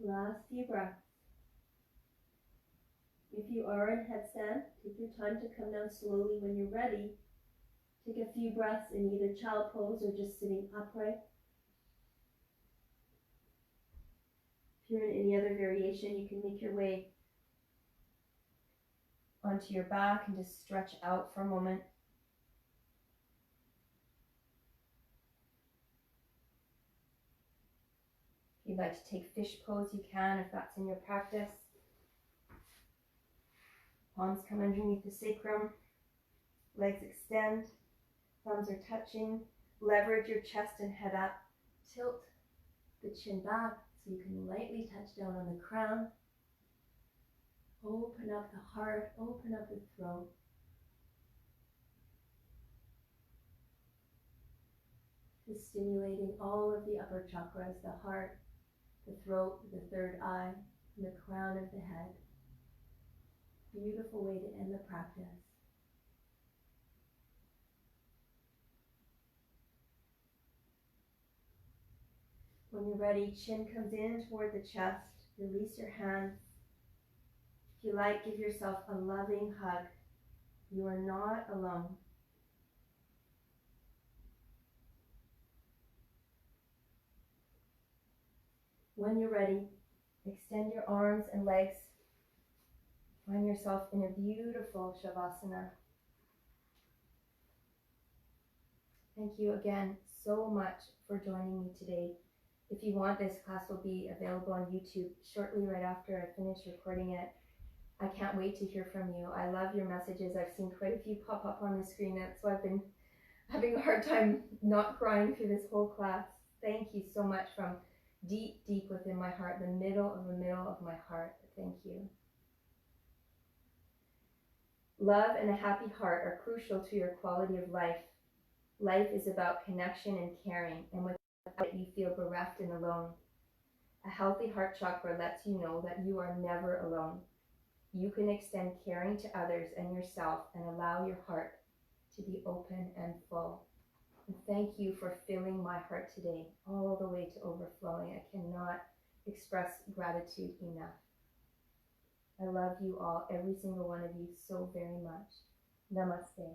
Speaker 1: Last few breaths. If you are in headstand, take your time to come down slowly when you're ready. Take a few breaths in either child pose or just sitting upright. If you're in any other variation, you can make your way onto your back and just stretch out for a moment. If you'd like to take fish pose, you can, if that's in your practice. Palms come underneath the sacrum, legs extend, thumbs are touching. Leverage your chest and head up. Tilt the chin back so you can lightly touch down on the crown. Open up the heart, open up the throat. Just stimulating all of the upper chakras, the heart, the throat, the third eye, and the crown of the head. Beautiful way to end the practice. When you're ready, chin comes in toward the chest. Release your hands. If you like, give yourself a loving hug. You are not alone. When you're ready, extend your arms and legs. Find yourself in a beautiful Shavasana. Thank you again so much for joining me today. If you want, this class will be available on YouTube shortly right after I finish recording it. I can't wait to hear from you. I love your messages. I've seen quite a few pop up on the screen. That's why I've been having a hard time not crying through this whole class. Thank you so much from deep, deep within my heart, the middle of my heart. Thank you. Love and a happy heart are crucial to your quality of life. Life is about connection and caring, and without it you feel bereft and alone. A healthy heart chakra lets you know that you are never alone. You can extend caring to others and yourself and allow your heart to be open and full. And thank you for filling my heart today, all the way to overflowing. I cannot express gratitude enough. I love you all, every single one of you, so very much. Namaste.